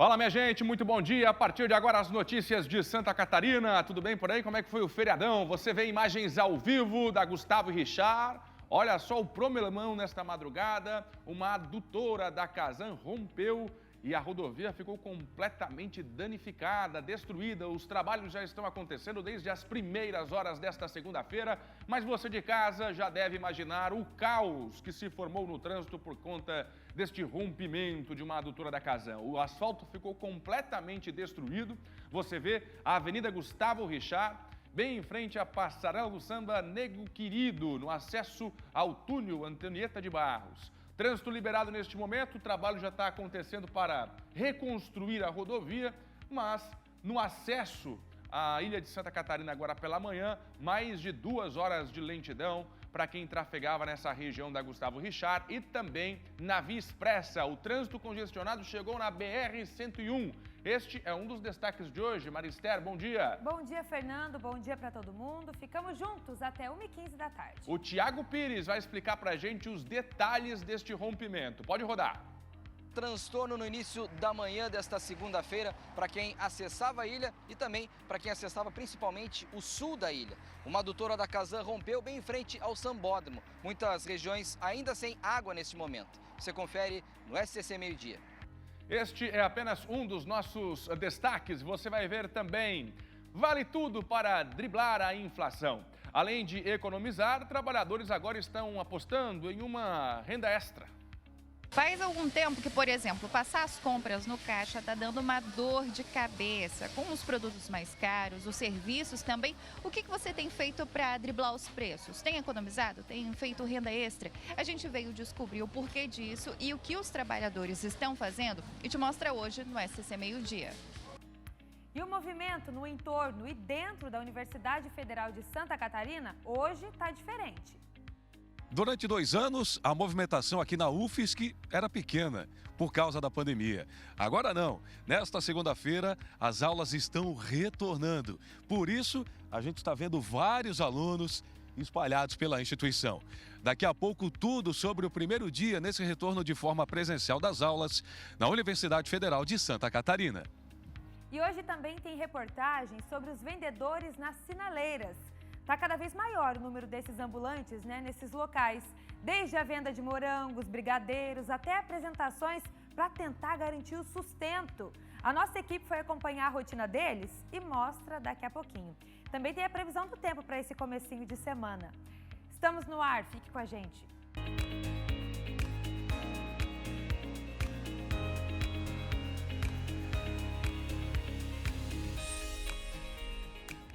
Fala, minha gente, muito bom dia. A partir de agora, as notícias de Santa Catarina. Tudo bem por aí? Como é que foi o feriadão? Você vê imagens ao vivo da Gustavo Richard. Olha só o problemão nesta madrugada. Uma adutora da Casan rompeu e a rodovia ficou completamente danificada, destruída. Os trabalhos já estão acontecendo desde as primeiras horas desta segunda-feira, mas você de casa já deve imaginar o caos que se formou no trânsito por conta deste rompimento de uma adutora da Casan. O asfalto ficou completamente destruído. Você vê a Avenida Gustavo Richard, bem em frente à Passarela do Samba Nego Querido, no acesso ao túnel Antonieta de Barros. Trânsito liberado neste momento, o trabalho já está acontecendo para reconstruir a rodovia, mas no acesso à Ilha de Santa Catarina agora pela manhã, mais de 2 horas de lentidão para quem trafegava nessa região da Gustavo Richard e também na Via Expressa. O trânsito congestionado chegou na BR-101. Este é um dos destaques de hoje. Marister, bom dia. Bom dia, Fernando. Bom dia para todo mundo. Ficamos juntos até 1h15 da tarde. O Tiago Pires vai explicar para a gente os detalhes deste rompimento. Pode rodar. Transtorno no início da manhã desta segunda-feira para quem acessava a ilha e também para quem acessava principalmente o sul da ilha. Uma adutora da Casan rompeu bem em frente ao Sambódromo. Muitas regiões ainda sem água neste momento. Você confere no SCC Meio Dia. Este é apenas um dos nossos destaques. Você vai ver também. Vale tudo para driblar a inflação. Além de economizar, trabalhadores agora estão apostando em uma renda extra. Faz algum tempo que, por exemplo, passar as compras no caixa está dando uma dor de cabeça. Com os produtos mais caros, os serviços também. O que você tem feito para driblar os preços? Tem economizado? Tem feito renda extra? A gente veio descobrir o porquê disso e o que os trabalhadores estão fazendo e te mostra hoje no SCC Meio Dia. E o movimento no entorno e dentro da Universidade Federal de Santa Catarina hoje está diferente. Durante 2 anos, a movimentação aqui na UFSC era pequena, por causa da pandemia. Agora não. Nesta segunda-feira, as aulas estão retornando. Por isso, a gente está vendo vários alunos espalhados pela instituição. Daqui a pouco, tudo sobre o primeiro dia nesse retorno de forma presencial das aulas na Universidade Federal de Santa Catarina. E hoje também tem reportagem sobre os vendedores nas sinaleiras. Está cada vez maior o número desses ambulantes, nesses locais. Desde a venda de morangos, brigadeiros, até apresentações para tentar garantir o sustento. A nossa equipe foi acompanhar a rotina deles e mostra daqui a pouquinho. Também tem a previsão do tempo para esse comecinho de semana. Estamos no ar, fique com a gente.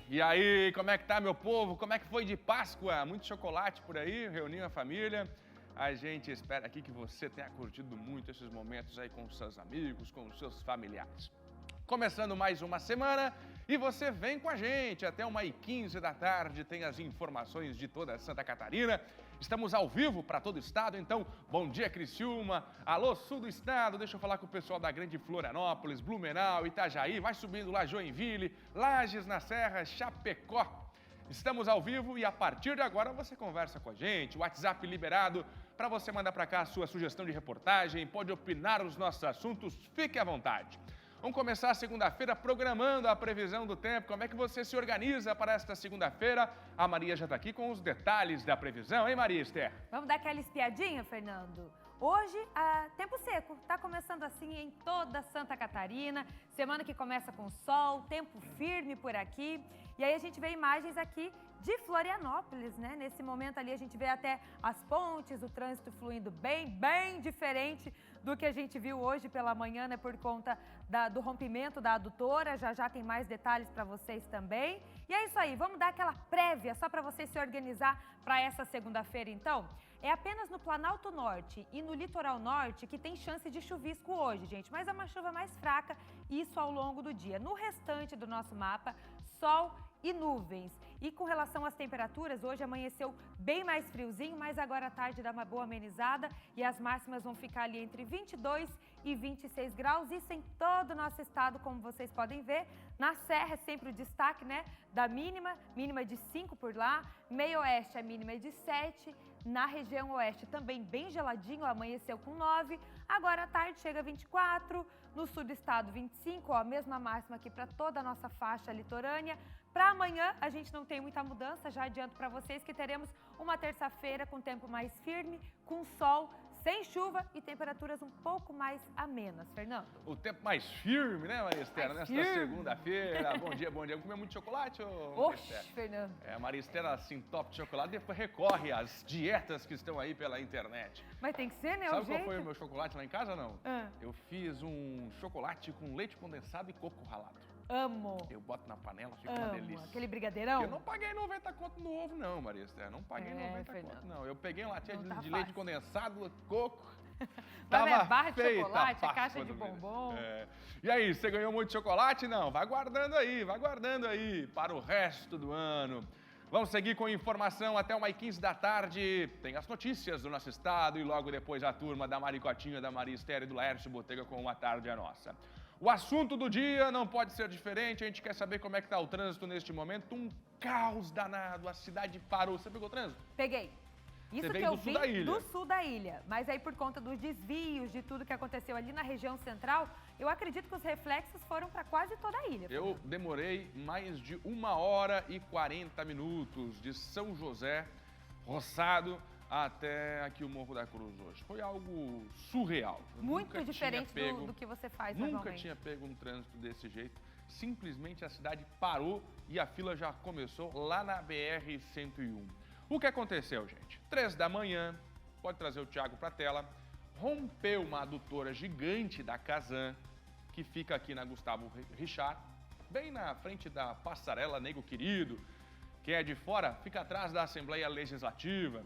E aí, como é que tá, meu povo? Como é que foi de Páscoa? Muito chocolate por aí? Reuniu a família? A gente espera aqui que você tenha curtido muito esses momentos aí com os seus amigos, com os seus familiares. Começando mais uma semana e você vem com a gente até 1h15 da tarde, tem as informações de toda Santa Catarina. Estamos ao vivo para todo o estado, então bom dia Criciúma, alô sul do estado, deixa eu falar com o pessoal da Grande Florianópolis, Blumenau, Itajaí, vai subindo lá Joinville, Lages na Serra, Chapecó. Estamos ao vivo e a partir de agora você conversa com a gente, o WhatsApp liberado para você mandar para cá a sua sugestão de reportagem, pode opinar nos nossos assuntos, fique à vontade. Vamos começar a segunda-feira programando a previsão do tempo. Como é que você se organiza para esta segunda-feira? A Maria já está aqui com os detalhes da previsão, hein, Maria Esther? Vamos dar aquela espiadinha, Fernando? Hoje, tempo seco. Está começando assim em toda Santa Catarina. Semana que começa com sol, tempo firme por aqui. E aí a gente vê imagens aqui de Florianópolis, Nesse momento ali a gente vê até as pontes, o trânsito fluindo bem diferente do que a gente viu hoje pela manhã, por conta do rompimento da adutora. Já tem mais detalhes para vocês também. E é isso aí, vamos dar aquela prévia só para você se organizar para essa segunda-feira, então. É apenas no Planalto Norte e no Litoral Norte que tem chance de chuvisco hoje, gente. Mas é uma chuva mais fraca, isso ao longo do dia. No restante do nosso mapa, sol e nuvens. E com relação às temperaturas, hoje amanheceu bem mais friozinho, mas agora à tarde dá uma boa amenizada e as máximas vão ficar ali entre 22 e 26 graus. Isso em todo o nosso estado, como vocês podem ver. Na Serra é sempre o destaque, da mínima de 5 por lá. Meio Oeste a mínima é de 7. Na região oeste também bem geladinho, amanheceu com 9, agora à tarde chega a 24, no sul do estado 25, ó, mesma máxima aqui para toda a nossa faixa litorânea. Para amanhã a gente não tem muita mudança, já adianto para vocês que teremos uma terça-feira com tempo mais firme, com sol, sem chuva e temperaturas um pouco mais amenas, Fernando. O tempo mais firme, né, Maria Esther? Mais Nesta firme. segunda-feira. Bom dia, bom dia. Comeu muito chocolate, ô Maria Oxe, Esther? Fernando. A Maria Esther, assim, top de chocolate, depois recorre às dietas que estão aí pela internet. Mas tem que ser, né? Sabe o qual jeito. foi o meu chocolate lá em casa, não? Ah. Eu fiz um chocolate com leite condensado e coco ralado. Amo. Eu boto na panela, fica uma Amo. delícia. Aquele brigadeirão. Eu não paguei 90 conto no ovo, não, Maria Esther. Não paguei 90 Fernando. conto, não. Eu peguei uma latinha Não tá de leite fácil. condensado, coco. Vai ver, Tava barra de feita chocolate, a a caixa Páscoa de do Minas. bombom. É. E aí, você ganhou muito chocolate? Não, vai guardando aí para o resto do ano. Vamos seguir com informação até 1h15 da tarde. Tem as notícias do nosso estado e logo depois a turma da Maricotinha, da Maria Esther e do Laércio Botega com Uma Tarde é Nossa. O assunto do dia não pode ser diferente, a gente quer saber como é que está o trânsito neste momento. Um caos danado, a cidade parou. Você pegou o trânsito? Peguei. Isso Você que veio eu do sul vi da ilha. do sul da ilha. Mas aí por conta dos desvios, de tudo que aconteceu ali na região central, eu acredito que os reflexos foram para quase toda a ilha. Eu demorei mais de 1h40 de São José, Roçado, até aqui o Morro da Cruz hoje. Foi algo surreal. Eu Muito nunca tinha diferente pego- do que você faz Nunca normalmente. tinha pego um trânsito desse jeito. Simplesmente a cidade parou e a fila já começou lá na BR-101. O que aconteceu, gente? 3 da manhã, pode trazer o Thiago para a tela, rompeu uma adutora gigante da Casan, que fica aqui na Gustavo Richard, bem na frente da passarela Nego Querido. Quem é de fora fica atrás da Assembleia Legislativa.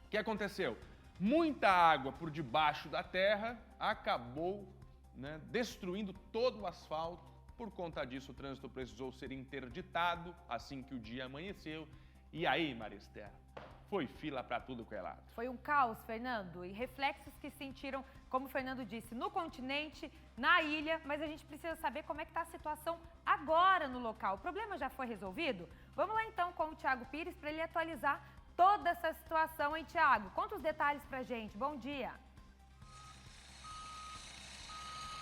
O que aconteceu? Muita água por debaixo da terra acabou, destruindo todo o asfalto. Por conta disso, o trânsito precisou ser interditado assim que o dia amanheceu. E aí, Maria Esther, foi fila para tudo que é lado. Foi um caos, Fernando, e reflexos que sentiram, como o Fernando disse, no continente, na ilha, mas a gente precisa saber como é que está a situação agora no local. O problema já foi resolvido? Vamos lá então com o Thiago Pires para ele atualizar toda essa situação, hein, Thiago? Conta os detalhes pra gente. Bom dia.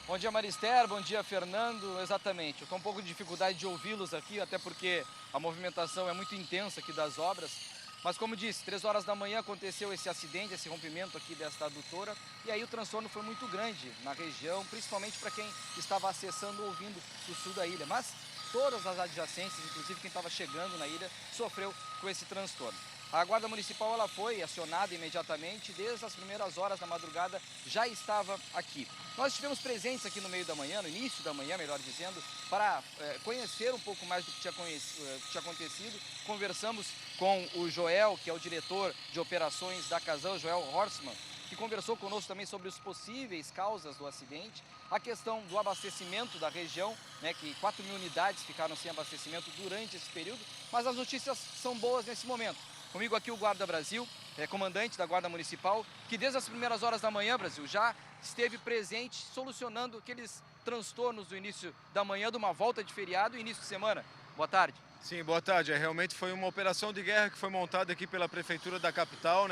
Bom dia, Marister. Bom dia, Fernando. Exatamente. Eu estou um pouco de dificuldade de ouvi-los aqui, até porque a movimentação é muito intensa aqui das obras. Mas, como disse, 3 horas da manhã aconteceu esse acidente, esse rompimento aqui desta adutora. E aí o transtorno foi muito grande na região, principalmente para quem estava acessando ou ouvindo do sul da ilha. Mas todas as adjacências, inclusive quem estava chegando na ilha, sofreu com esse transtorno. A Guarda Municipal ela foi acionada imediatamente, desde as primeiras horas da madrugada já estava aqui. Nós estivemos presentes aqui no meio da manhã, no início da manhã, melhor dizendo, para conhecer um pouco mais do que tinha acontecido. Conversamos com o Joel, que é o diretor de operações da Casan, o Joel Horstmann, que conversou conosco também sobre as possíveis causas do acidente, a questão do abastecimento da região, que 4.000 unidades ficaram sem abastecimento durante esse período, mas as notícias são boas nesse momento. Comigo aqui o Guarda Brasil, comandante da Guarda Municipal, que desde as primeiras horas da manhã, Brasil, já esteve presente solucionando aqueles transtornos do início da manhã, de uma volta de feriado e início de semana. Boa tarde. Sim, boa tarde. Realmente foi uma operação de guerra que foi montada aqui pela Prefeitura da capital,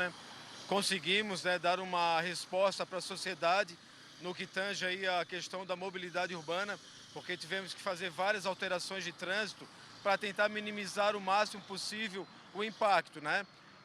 Conseguimos dar uma resposta para a sociedade no que tange aí a questão da mobilidade urbana, porque tivemos que fazer várias alterações de trânsito para tentar minimizar o máximo possível o impacto,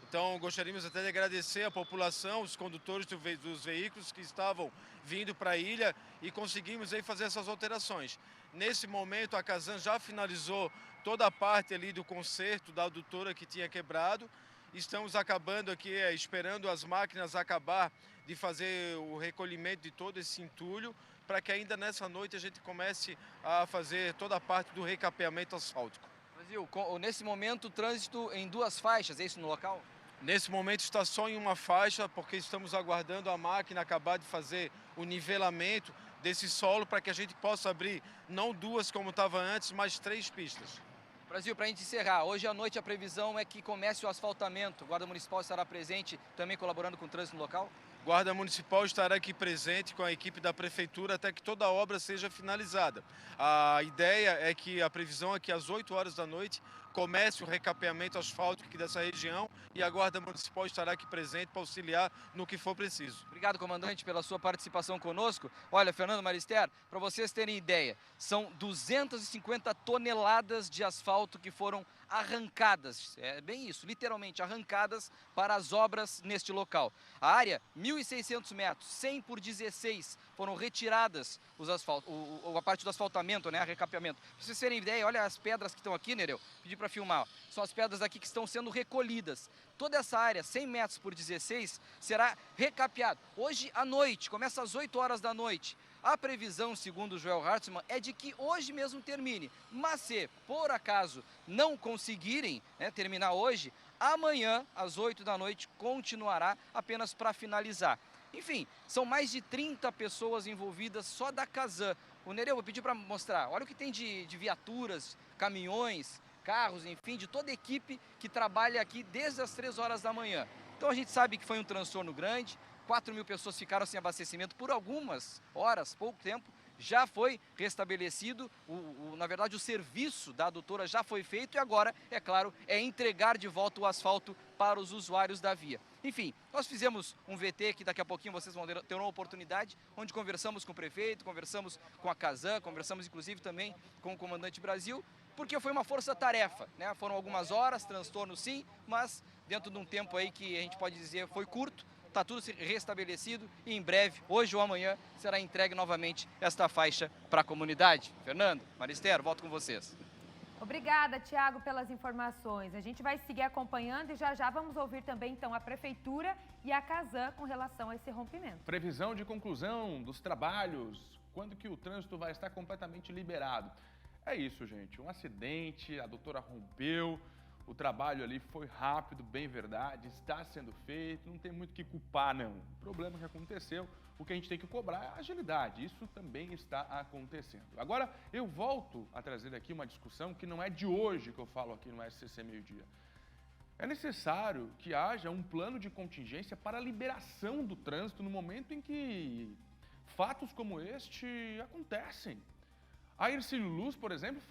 Então, gostaríamos até de agradecer a população, os condutores dos veículos que estavam vindo para a ilha e conseguimos aí fazer essas alterações. Nesse momento, a Casan já finalizou toda a parte ali do conserto da adutora que tinha quebrado. Estamos acabando aqui, esperando as máquinas acabar de fazer o recolhimento de todo esse entulho, para que ainda nessa noite a gente comece a fazer toda a parte do recapeamento asfáltico. Brasil, nesse momento o trânsito em 2 faixas, é isso no local? Nesse momento está só em uma faixa, porque estamos aguardando a máquina acabar de fazer o nivelamento desse solo para que a gente possa abrir não 2 como estava antes, mas 3 pistas. Brasil, para a gente encerrar, hoje à noite a previsão é que comece o asfaltamento. O Guarda Municipal estará presente, também colaborando com o trânsito no local? Guarda Municipal estará aqui presente com a equipe da Prefeitura até que toda a obra seja finalizada. A ideia é que a previsão é que às 8 horas da noite comece o recapeamento asfáltico aqui dessa região e a Guarda Municipal estará aqui presente para auxiliar no que for preciso. Obrigado, comandante, pela sua participação conosco. Olha, Fernando, Marister, para vocês terem ideia, são 250 toneladas de asfalto que foram arrancadas, é bem isso, literalmente arrancadas para as obras neste local. A área, 1.600 metros, 100 por 16, foram retiradas os a parte do asfaltamento, né, recapeamento. Para vocês terem ideia, olha as pedras que estão aqui, Nereu, pedi para filmar, ó. São as pedras aqui que estão sendo recolhidas. Toda essa área, 100 metros por 16, será recapeado. Hoje à noite, começa às 8 horas da noite. A previsão, segundo o Joel Hartmann, é de que hoje mesmo termine. Mas se, por acaso, não conseguirem, né, terminar hoje, amanhã, às 8 da noite, continuará apenas para finalizar. Enfim, são mais de 30 pessoas envolvidas só da Casan. O Nereu, vou pedir para mostrar. Olha o que tem de viaturas, caminhões, carros, enfim, de toda a equipe que trabalha aqui desde as 3 horas da manhã. Então a gente sabe que foi um transtorno grande. 4.000 pessoas ficaram sem abastecimento por algumas horas, pouco tempo, já foi restabelecido, na verdade o serviço da adutora já foi feito e agora, é claro, é entregar de volta o asfalto para os usuários da via. Enfim, nós fizemos um VT que daqui a pouquinho vocês vão ter uma oportunidade, onde conversamos com o prefeito, conversamos com a Casan, conversamos inclusive também com o Comandante Brasil, porque foi uma força-tarefa, né? Foram algumas horas, transtorno sim, mas dentro de um tempo aí que a gente pode dizer foi curto, está tudo restabelecido e em breve, hoje ou amanhã, será entregue novamente esta faixa para a comunidade. Fernando, Marister, volto com vocês. Obrigada, Tiago, pelas informações. A gente vai seguir acompanhando e já vamos ouvir também, então, a Prefeitura e a Casan com relação a esse rompimento. Previsão de conclusão dos trabalhos, quando que o trânsito vai estar completamente liberado. É isso, gente, um acidente, a doutora rompeu, o trabalho ali foi rápido, bem verdade, está sendo feito, não tem muito o que culpar, não. O problema que aconteceu, o que a gente tem que cobrar é a agilidade, isso também está acontecendo. Agora, eu volto a trazer aqui uma discussão que não é de hoje que eu falo aqui no SCC Meio Dia. É necessário que haja um plano de contingência para a liberação do trânsito no momento em que fatos como este acontecem. A Hercílio Luz, por exemplo,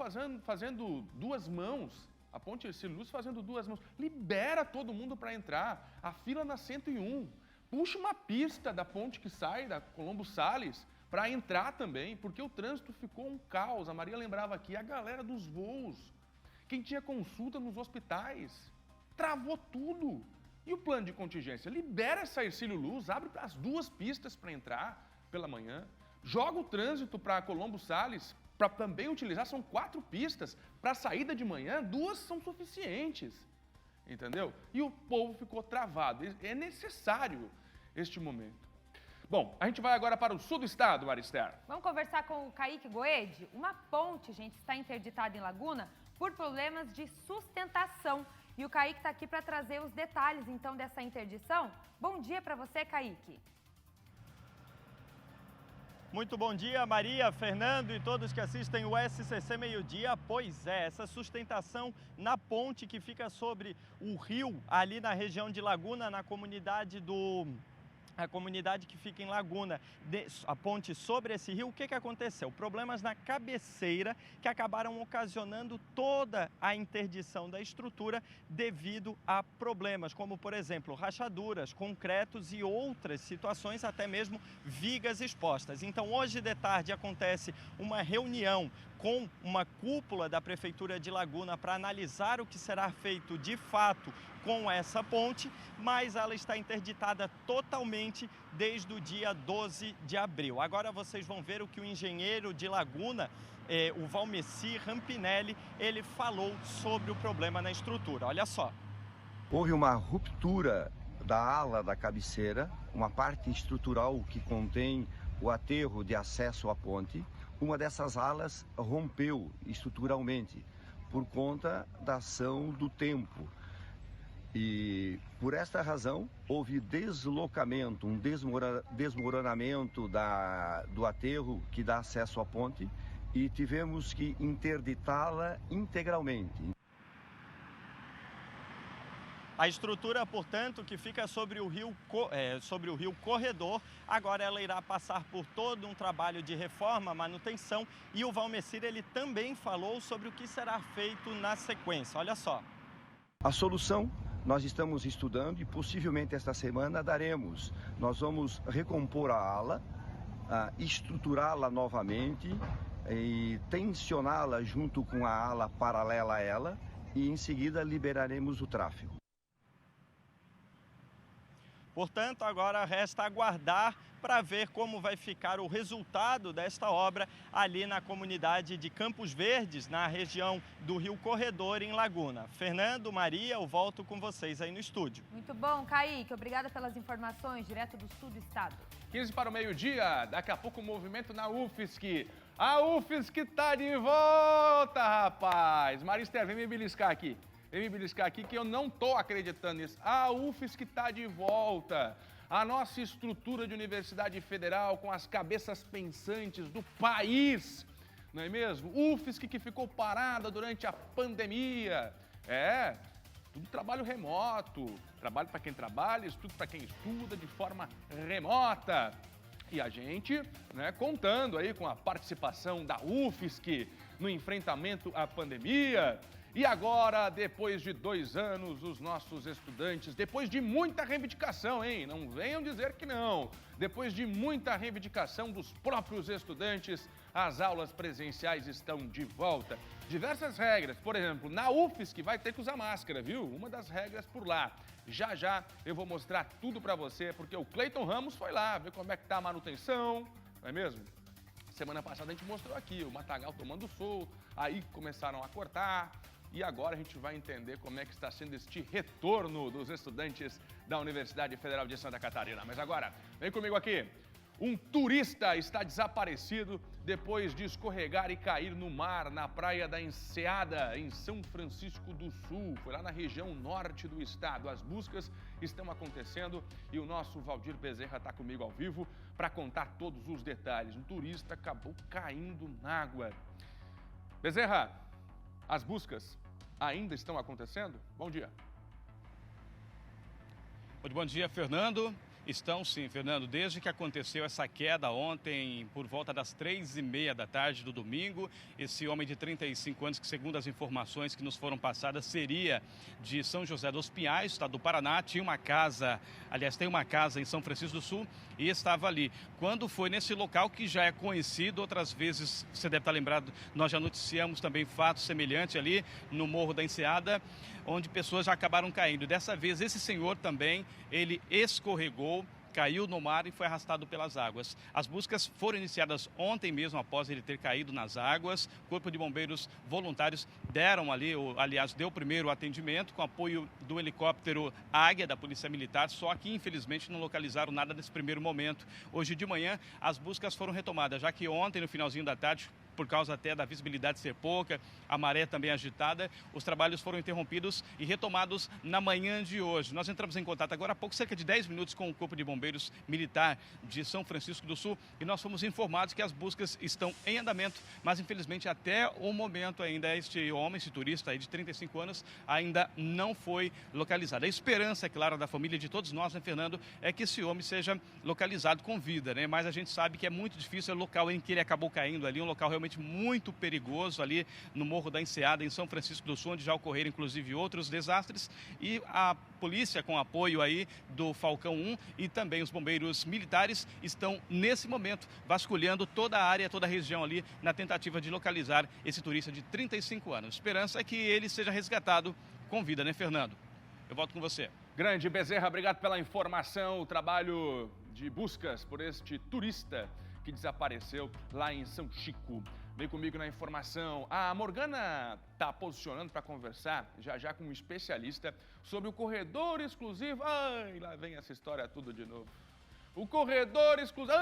fazendo duas mãos, a ponte Hercílio Luz fazendo duas mãos, libera todo mundo para entrar, a fila na 101, puxa uma pista da ponte que sai, da Colombo Salles, para entrar também, porque o trânsito ficou um caos. A Maria lembrava aqui, a galera dos voos, quem tinha consulta nos hospitais, travou tudo. E o plano de contingência? Libera essa Hercílio Luz, abre as duas pistas para entrar pela manhã, joga o trânsito para Colombo Salles, para também utilizar, são 4 pistas, para a saída de manhã, 2 são suficientes, entendeu? E o povo ficou travado, é necessário este momento. Bom, a gente vai agora para o sul do estado, Marister. Vamos conversar com o Kaique Goede. Uma ponte, gente, está interditada em Laguna por problemas de sustentação. E o Kaique está aqui para trazer os detalhes, então, dessa interdição. Bom dia para você, Kaique. Muito bom dia, Maria, Fernando e todos que assistem o SCC Meio Dia. Pois é, essa sustentação na ponte que fica sobre o rio, ali na região de Laguna, na comunidade a comunidade que fica em Laguna, a ponte sobre esse rio, o que aconteceu? Problemas na cabeceira que acabaram ocasionando toda a interdição da estrutura devido a problemas, como por exemplo, rachaduras, concretos e outras situações, até mesmo vigas expostas. Então hoje de tarde acontece uma reunião com uma cúpula da Prefeitura de Laguna para analisar o que será feito de fato com essa ponte, mas ela está interditada totalmente desde o dia 12 de abril. Agora vocês vão ver o que o engenheiro de Laguna, o Valmeci Rampinelli, ele falou sobre o problema na estrutura. Olha só. Houve uma ruptura da ala da cabeceira, uma parte estrutural que contém o aterro de acesso à ponte. Uma dessas alas rompeu estruturalmente por conta da ação do tempo. E por esta razão houve deslocamento, um desmoronamento do aterro que dá acesso à ponte e tivemos que interditá-la integralmente. A estrutura, portanto, que fica sobre o rio Corredor, agora ela irá passar por todo um trabalho de reforma, manutenção, e o Valmecir ele também falou sobre o que será feito na sequência. Olha só. A solução nós estamos estudando e possivelmente esta semana daremos. Nós vamos recompor a ala, estruturá-la novamente e tensioná-la junto com a ala paralela a ela e em seguida liberaremos o tráfego. Portanto, agora resta aguardar para ver como vai ficar o resultado desta obra ali na comunidade de Campos Verdes, na região do Rio Corredor, em Laguna. Fernando, Maria, eu volto com vocês aí no estúdio. Muito bom, Kaique. Obrigada pelas informações, direto do sul do estado. 15 para o meio-dia, daqui a pouco o movimento na UFSC. A UFSC tá de volta, rapaz! Marister, vem me beliscar aqui. Vem me beliscar aqui que eu não tô acreditando nisso. A UFSC tá de volta. A nossa estrutura de universidade federal com as cabeças pensantes do país, não é mesmo? UFSC que ficou parada durante a pandemia. Tudo trabalho remoto. Trabalho para quem trabalha, estudo para quem estuda de forma remota. E a gente, contando aí com a participação da UFSC no enfrentamento à pandemia. E agora, depois de 2 anos, os nossos estudantes, depois de muita reivindicação, hein? Não venham dizer que não. Depois de muita reivindicação dos próprios estudantes, as aulas presenciais estão de volta. Diversas regras, por exemplo, na UFSC vai ter que usar máscara, viu? Uma das regras por lá. Já já eu vou mostrar tudo pra você, porque o Cleiton Ramos foi lá ver como é que tá a manutenção, não é mesmo? Semana passada a gente mostrou aqui, o matagal tomando sol, aí começaram a cortar. E agora a gente vai entender como é que está sendo este retorno dos estudantes da Universidade Federal de Santa Catarina. Mas agora, vem comigo aqui. Um turista está desaparecido depois de escorregar e cair no mar na praia da Enseada, em São Francisco do Sul. Foi lá na região norte do estado. As buscas estão acontecendo e o nosso Valdir Bezerra está comigo ao vivo para contar todos os detalhes. Um turista acabou caindo na água. Bezerra, as buscas ainda estão acontecendo? Bom dia. Muito bom dia, Fernando. Estão sim, Fernando, desde que aconteceu essa queda ontem, por volta das 3h30 da tarde do domingo, esse homem de 35 anos, que segundo as informações que nos foram passadas, seria de São José dos Pinhais, estado do Paraná, tinha uma casa, aliás, tem uma casa em São Francisco do Sul e estava ali. Quando foi nesse local que já é conhecido, outras vezes, você deve estar lembrado, nós já noticiamos também fatos semelhantes ali no Morro da Enseada, onde pessoas já acabaram caindo. Dessa vez, esse senhor também, ele escorregou, caiu no mar e foi arrastado pelas águas. As buscas foram iniciadas ontem mesmo, após ele ter caído nas águas. O Corpo de Bombeiros Voluntários deram ali, deu o primeiro atendimento com apoio do helicóptero Águia da Polícia Militar, só que infelizmente não localizaram nada nesse primeiro momento. Hoje de manhã as buscas foram retomadas, já que ontem, no finalzinho da tarde, por causa até da visibilidade ser pouca, a maré também agitada, os trabalhos foram interrompidos e retomados na manhã de hoje. Nós entramos em contato agora há pouco, cerca de 10 minutos, com o Corpo de Bombeiros Militar de São Francisco do Sul e nós fomos informados que as buscas estão em andamento, mas infelizmente até o momento ainda este homem, esse turista aí de 35 anos, ainda não foi localizado. A esperança, é claro, da família de todos nós, Fernando, é que esse homem seja localizado com vida, Mas a gente sabe que é muito difícil, é o local em que ele acabou caindo ali, um local realmente muito perigoso ali no Morro da Enseada, em São Francisco do Sul, onde já ocorreram inclusive outros desastres, e a polícia, com apoio aí do Falcão 1 e também os bombeiros militares, estão nesse momento vasculhando toda a área, toda a região ali, na tentativa de localizar esse turista de 35 anos. A esperança é que ele seja resgatado com vida, Fernando? Eu volto com você. Grande Bezerra, obrigado pela informação, o trabalho de buscas por este turista que desapareceu lá em São Chico. Vem comigo na informação. A Morgana está posicionando para conversar já com um especialista sobre o corredor exclusivo. Ai, lá vem essa história tudo de novo. O corredor exclusivo.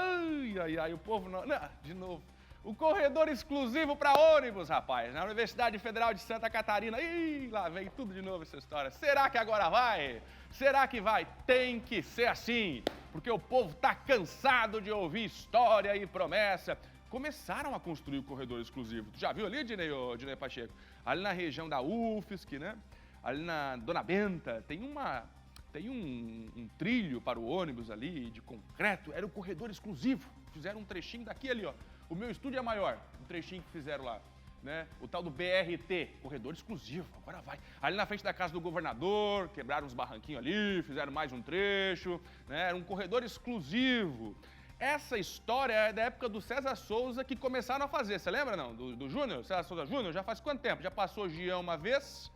Ai, o povo não. De novo. O corredor exclusivo para ônibus, rapaz, na Universidade Federal de Santa Catarina. Ih, lá vem tudo de novo essa história. Será que agora vai? Será que vai? Tem que ser assim, porque o povo está cansado de ouvir história e promessa. Começaram a construir o corredor exclusivo. Tu já viu ali, Dinei Pacheco? Ali na região da UFSC, ali na Dona Benta, tem um trilho para o ônibus ali, de concreto, era o corredor exclusivo. Fizeram um trechinho daqui ali, ó. O meu estúdio é maior, um trechinho que fizeram lá, né? O tal do BRT, corredor exclusivo, agora vai. Ali na frente da casa do governador, quebraram uns barranquinhos ali, fizeram mais um trecho, né? Era um corredor exclusivo. Essa história é da época do César Souza que começaram a fazer, você lembra não? Do Júnior, César Souza Júnior, já faz quanto tempo? Já passou Jean uma vez,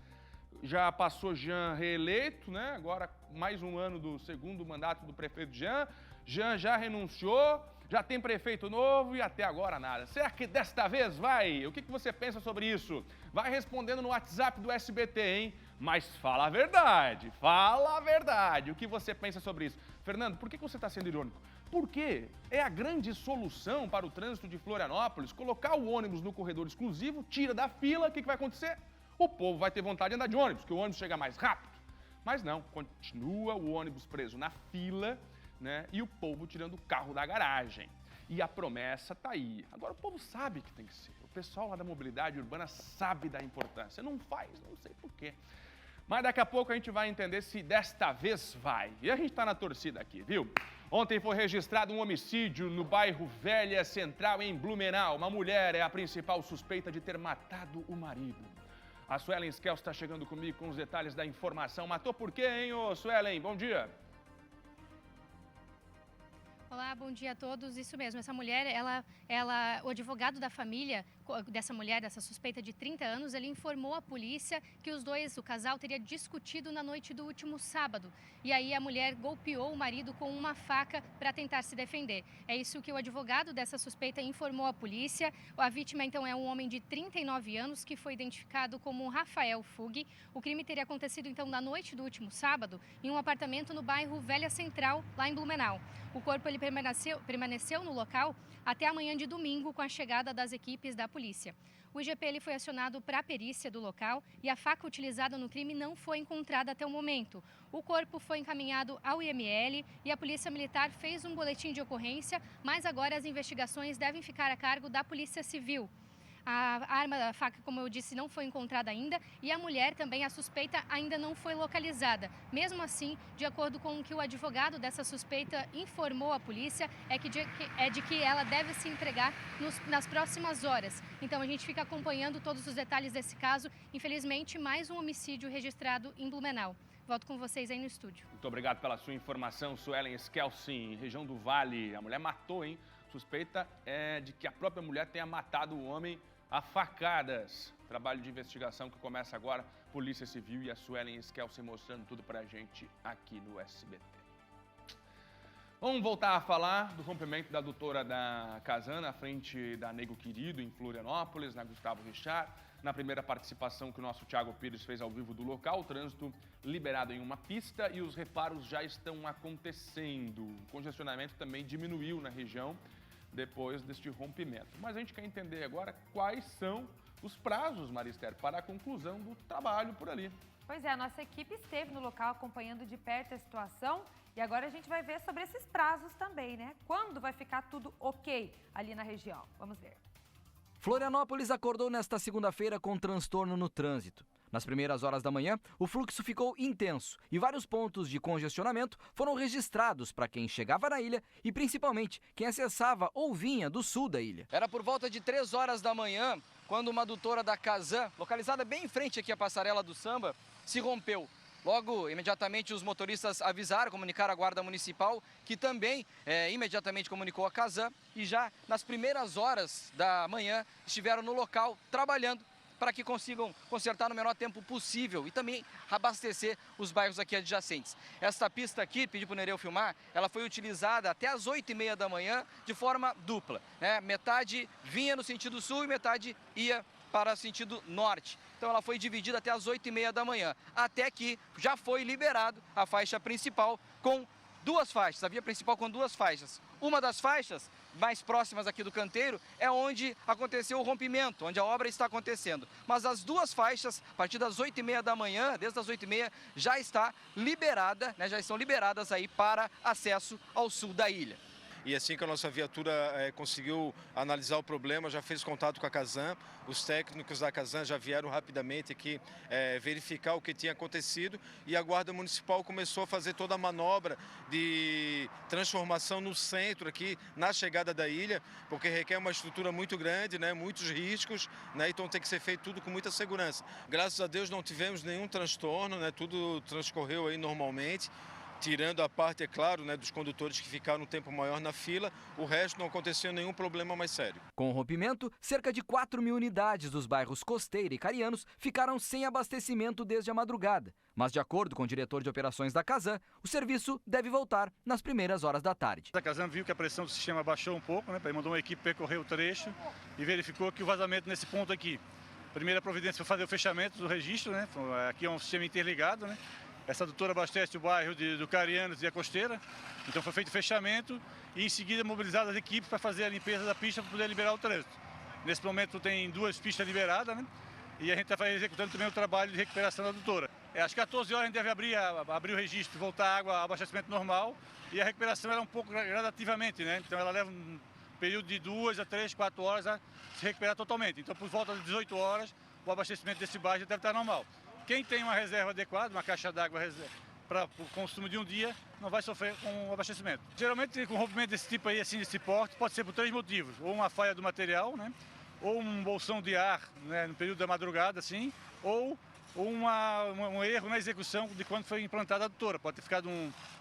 já passou Jean reeleito, né? Agora mais um ano do segundo mandato do prefeito Jean. Jean já renunciou, já tem prefeito novo e até agora nada. Será que desta vez vai? O que você pensa sobre isso? Vai respondendo no WhatsApp do SBT, hein? Mas fala a verdade, fala a verdade. O que você pensa sobre isso? Fernando, por que você está sendo irônico? Porque é a grande solução para o trânsito de Florianópolis colocar o ônibus no corredor exclusivo, tira da fila, o que vai acontecer? O povo vai ter vontade de andar de ônibus, porque o ônibus chega mais rápido. Mas não, continua o ônibus preso na fila, né? E o povo tirando o carro da garagem. E a promessa tá aí. Agora o povo sabe que tem que ser. O pessoal lá da mobilidade urbana sabe da importância. Não faz, não sei porquê. Mas daqui a pouco a gente vai entender se desta vez vai. E a gente tá na torcida aqui, viu? Ontem foi registrado um homicídio no bairro Velha Central, em Blumenau. Uma mulher é a principal suspeita de ter matado o marido. A Suelen Skels está chegando comigo com os detalhes da informação. Matou por quê, hein, ô Suelen? Bom dia. Olá, bom dia a todos. Isso mesmo, essa mulher, o advogado da família dessa mulher, dessa suspeita de 30 anos, ele informou à polícia que o casal teria discutido na noite do último sábado. E aí a mulher golpeou o marido com uma faca para tentar se defender. É isso que o advogado dessa suspeita informou à polícia. A vítima, então, é um homem de 39 anos que foi identificado como Rafael Fuggi. O crime teria acontecido, então, na noite do último sábado, em um apartamento no bairro Velha Central, lá em Blumenau. O corpo ele permaneceu no local até a manhã de domingo com a chegada das equipes da polícia. O IGP ele foi acionado para a perícia do local e a faca utilizada no crime não foi encontrada até o momento. O corpo foi encaminhado ao IML e a Polícia Militar fez um boletim de ocorrência, mas agora as investigações devem ficar a cargo da Polícia Civil. A arma da faca, como eu disse, não foi encontrada ainda e a mulher também, a suspeita, ainda não foi localizada. Mesmo assim, de acordo com o que o advogado dessa suspeita informou à polícia, é de que ela deve se entregar nas próximas horas. Então a gente fica acompanhando todos os detalhes desse caso. Infelizmente, mais um homicídio registrado em Blumenau. Volto com vocês aí no estúdio. Muito obrigado pela sua informação, Suelen Skelsin, região do Vale. A mulher matou, hein? Suspeita é de que a própria mulher tenha matado o homem a facadas. Trabalho de investigação que começa agora, Polícia Civil e a Suelen Skelsen mostrando tudo pra gente aqui no SBT. Vamos voltar a falar do rompimento da doutora da Kazan na frente da Nego Querido, em Florianópolis, na Gustavo Richard. Na primeira participação que o nosso Thiago Pires fez ao vivo do local, o trânsito liberado em uma pista e os reparos já estão acontecendo. O congestionamento também diminuiu na região depois deste rompimento. Mas a gente quer entender agora quais são os prazos, Marister, para a conclusão do trabalho por ali. Pois é, a nossa equipe esteve no local acompanhando de perto a situação e agora a gente vai ver sobre esses prazos também, né? Quando vai ficar tudo ok ali na região? Vamos ver. Florianópolis acordou nesta segunda-feira com transtorno no trânsito. Nas primeiras horas da manhã, o fluxo ficou intenso e vários pontos de congestionamento foram registrados para quem chegava na ilha e principalmente quem acessava ou vinha do sul da ilha. Era por volta de 3 horas da manhã, quando uma adutora da Kazan, localizada bem em frente aqui à passarela do Samba, se rompeu. Logo, imediatamente, os motoristas avisaram, comunicaram à Guarda Municipal, que também imediatamente comunicou a Kazan e já nas primeiras horas da manhã estiveram no local trabalhando para que consigam consertar no menor tempo possível e também abastecer os bairros aqui adjacentes. Esta pista aqui, pedi para o Nereu filmar, ela foi utilizada até as 8h30 da manhã de forma dupla, né? Metade vinha no sentido sul e metade ia para o sentido norte. Então ela foi dividida até as 8h30 da manhã, até que já foi liberado a faixa principal com 2 faixas, a via principal com 2 faixas. Uma das faixas mais próximas aqui do canteiro é onde aconteceu o rompimento, onde a obra está acontecendo. Mas as 2 faixas, a partir das 8h30 da manhã, desde as 8h30, já está liberada, né, já estão liberadas aí para acesso ao sul da ilha. E assim que a nossa viatura conseguiu analisar o problema, já fez contato com a Casan, os técnicos da Casan já vieram rapidamente aqui verificar o que tinha acontecido e a Guarda Municipal começou a fazer toda a manobra de transformação no centro aqui, na chegada da ilha, porque requer uma estrutura muito grande, né, muitos riscos, né, então tem que ser feito tudo com muita segurança. Graças a Deus não tivemos nenhum transtorno, né, tudo transcorreu aí normalmente. Tirando a parte, é claro, né, dos condutores que ficaram um tempo maior na fila, o resto não aconteceu nenhum problema mais sério. Com o rompimento, cerca de 4.000 unidades dos bairros Costeira e Carianos ficaram sem abastecimento desde a madrugada. Mas, de acordo com o diretor de operações da Casan, o serviço deve voltar nas primeiras horas da tarde. A Casan viu que a pressão do sistema baixou um pouco, né, mandou uma equipe percorrer o trecho e verificou que o vazamento nesse ponto aqui. A primeira providência foi fazer o fechamento do registro, né, aqui é um sistema interligado, né. Essa adutora abastece o bairro do Carianos e a Costeira, então foi feito o fechamento e em seguida mobilizadas as equipes para fazer a limpeza da pista para poder liberar o trânsito. Nesse momento tem 2 pistas liberadas, né? E a gente está executando também o trabalho de recuperação da adutora. Às 14 horas a gente deve abrir o registro, voltar a água ao abastecimento normal e a recuperação é um pouco gradativamente, né? Então ela leva um período de 2 a 3, 4 horas a se recuperar totalmente. Então por volta de 18 horas o abastecimento desse bairro já deve estar normal. Quem tem uma reserva adequada, uma caixa d'água para o consumo de um dia, não vai sofrer com o abastecimento. Geralmente, com rompimento desse tipo aí, assim, desse porte, pode ser por 3 motivos. Ou uma falha do material, né? Ou um bolsão de ar, né, no período da madrugada, assim, ou um erro na execução de quando foi implantada a adutora. Pode ter ficado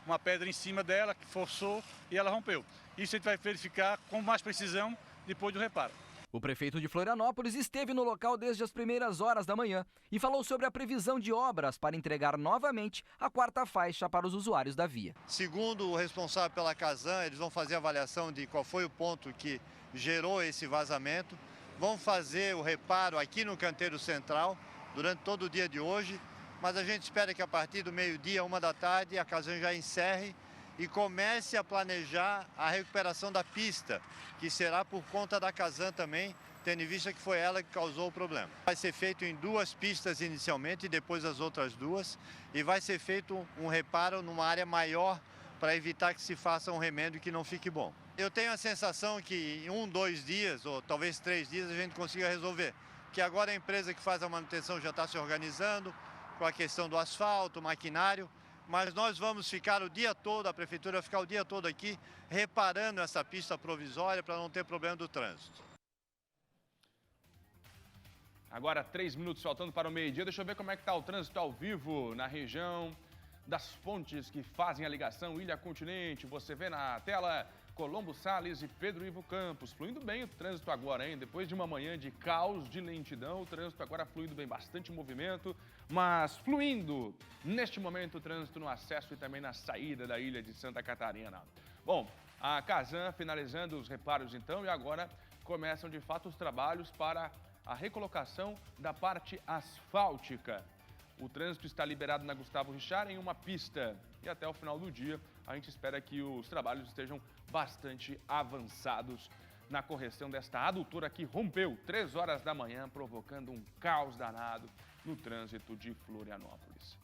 uma pedra em cima dela, que forçou e ela rompeu. Isso a gente vai verificar com mais precisão depois do reparo. O prefeito de Florianópolis esteve no local desde as primeiras horas da manhã e falou sobre a previsão de obras para entregar novamente a 4ª faixa para os usuários da via. Segundo o responsável pela Casan, eles vão fazer a avaliação de qual foi o ponto que gerou esse vazamento. Vão fazer o reparo aqui no canteiro central durante todo o dia de hoje, mas a gente espera que a partir do meio-dia, 1 da tarde, a Casan já encerre e comece a planejar a recuperação da pista, que será por conta da Casan também, tendo em vista que foi ela que causou o problema. Vai ser feito em 2 pistas inicialmente e depois as outras 2, e vai ser feito um reparo numa área maior para evitar que se faça um remendo que não fique bom. Eu tenho a sensação que em 1, 2 dias, ou talvez 3 dias, a gente consiga resolver, que agora a empresa que faz a manutenção já está se organizando com a questão do asfalto, maquinário, mas nós vamos ficar o dia todo, a prefeitura vai ficar o dia todo aqui reparando essa pista provisória para não ter problema do trânsito. Agora 3 minutos faltando para o meio-dia, deixa eu ver como é que está o trânsito ao vivo na região das pontes que fazem a ligação Ilha-Continente. Você vê na tela Colombo Salles e Pedro Ivo Campos. Fluindo bem o trânsito agora, hein? Depois de uma manhã de caos, de lentidão, o trânsito agora fluindo bem, bastante movimento, mas fluindo neste momento o trânsito no acesso e também na saída da ilha de Santa Catarina. Bom, a Casan finalizando os reparos então e agora começam de fato os trabalhos para a recolocação da parte asfáltica. O trânsito está liberado na Gustavo Richard em uma pista e até o final do dia a gente espera que os trabalhos estejam bastante avançados na correção desta adutora que rompeu 3 horas da manhã, provocando um caos danado no trânsito de Florianópolis.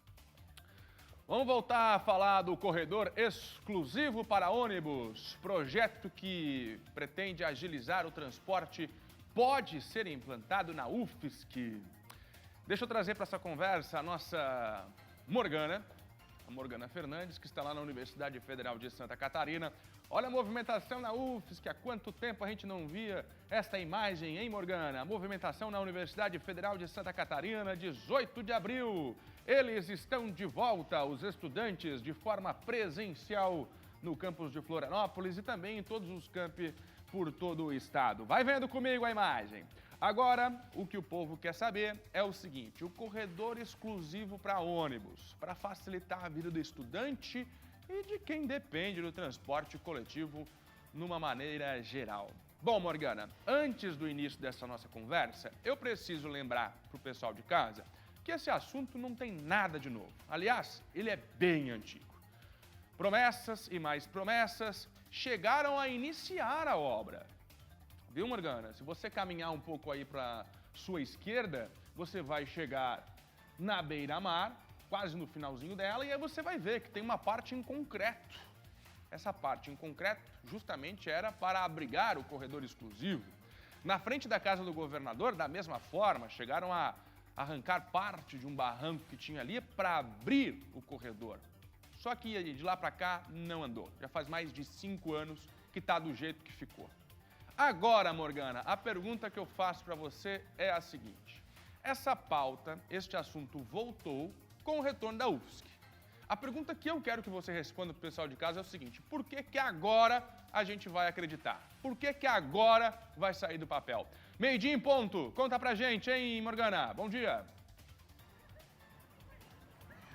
Vamos voltar a falar do corredor exclusivo para ônibus. Projeto que pretende agilizar o transporte pode ser implantado na UFSC. Deixa eu trazer para essa conversa a nossa Morgana, a Morgana Fernandes, que está lá na Universidade Federal de Santa Catarina. Olha a movimentação na UFSC, há quanto tempo a gente não via esta imagem, hein, Morgana? A movimentação na Universidade Federal de Santa Catarina, 18 de abril. Eles estão de volta, os estudantes, de forma presencial no campus de Florianópolis e também em todos os campi por todo o estado. Vai vendo comigo a imagem. Agora, o que o povo quer saber é o seguinte, o corredor exclusivo para ônibus, para facilitar a vida do estudante e de quem depende do transporte coletivo numa maneira geral. Bom, Morgana, antes do início dessa nossa conversa, eu preciso lembrar para o pessoal de casa que esse assunto não tem nada de novo. Aliás, ele é bem antigo. Promessas e mais promessas chegaram a iniciar a obra. Viu, Morgana? Se você caminhar um pouco aí para sua esquerda, você vai chegar na beira-mar, quase no finalzinho dela, e aí você vai ver que tem uma parte em concreto. Essa parte em concreto justamente era para abrigar o corredor exclusivo. Na frente da casa do governador, da mesma forma, chegaram a arrancar parte de um barranco que tinha ali para abrir o corredor. Só que de lá para cá não andou. Já faz mais de 5 anos que está do jeito que ficou. Agora, Morgana, a pergunta que eu faço para você é a seguinte. Essa pauta, este assunto voltou com o retorno da UFSC. A pergunta que eu quero que você responda para o pessoal de casa é o seguinte: por que que agora a gente vai acreditar? Por que que agora vai sair do papel? 12:00 em ponto. Conta pra gente, hein, Morgana? Bom dia.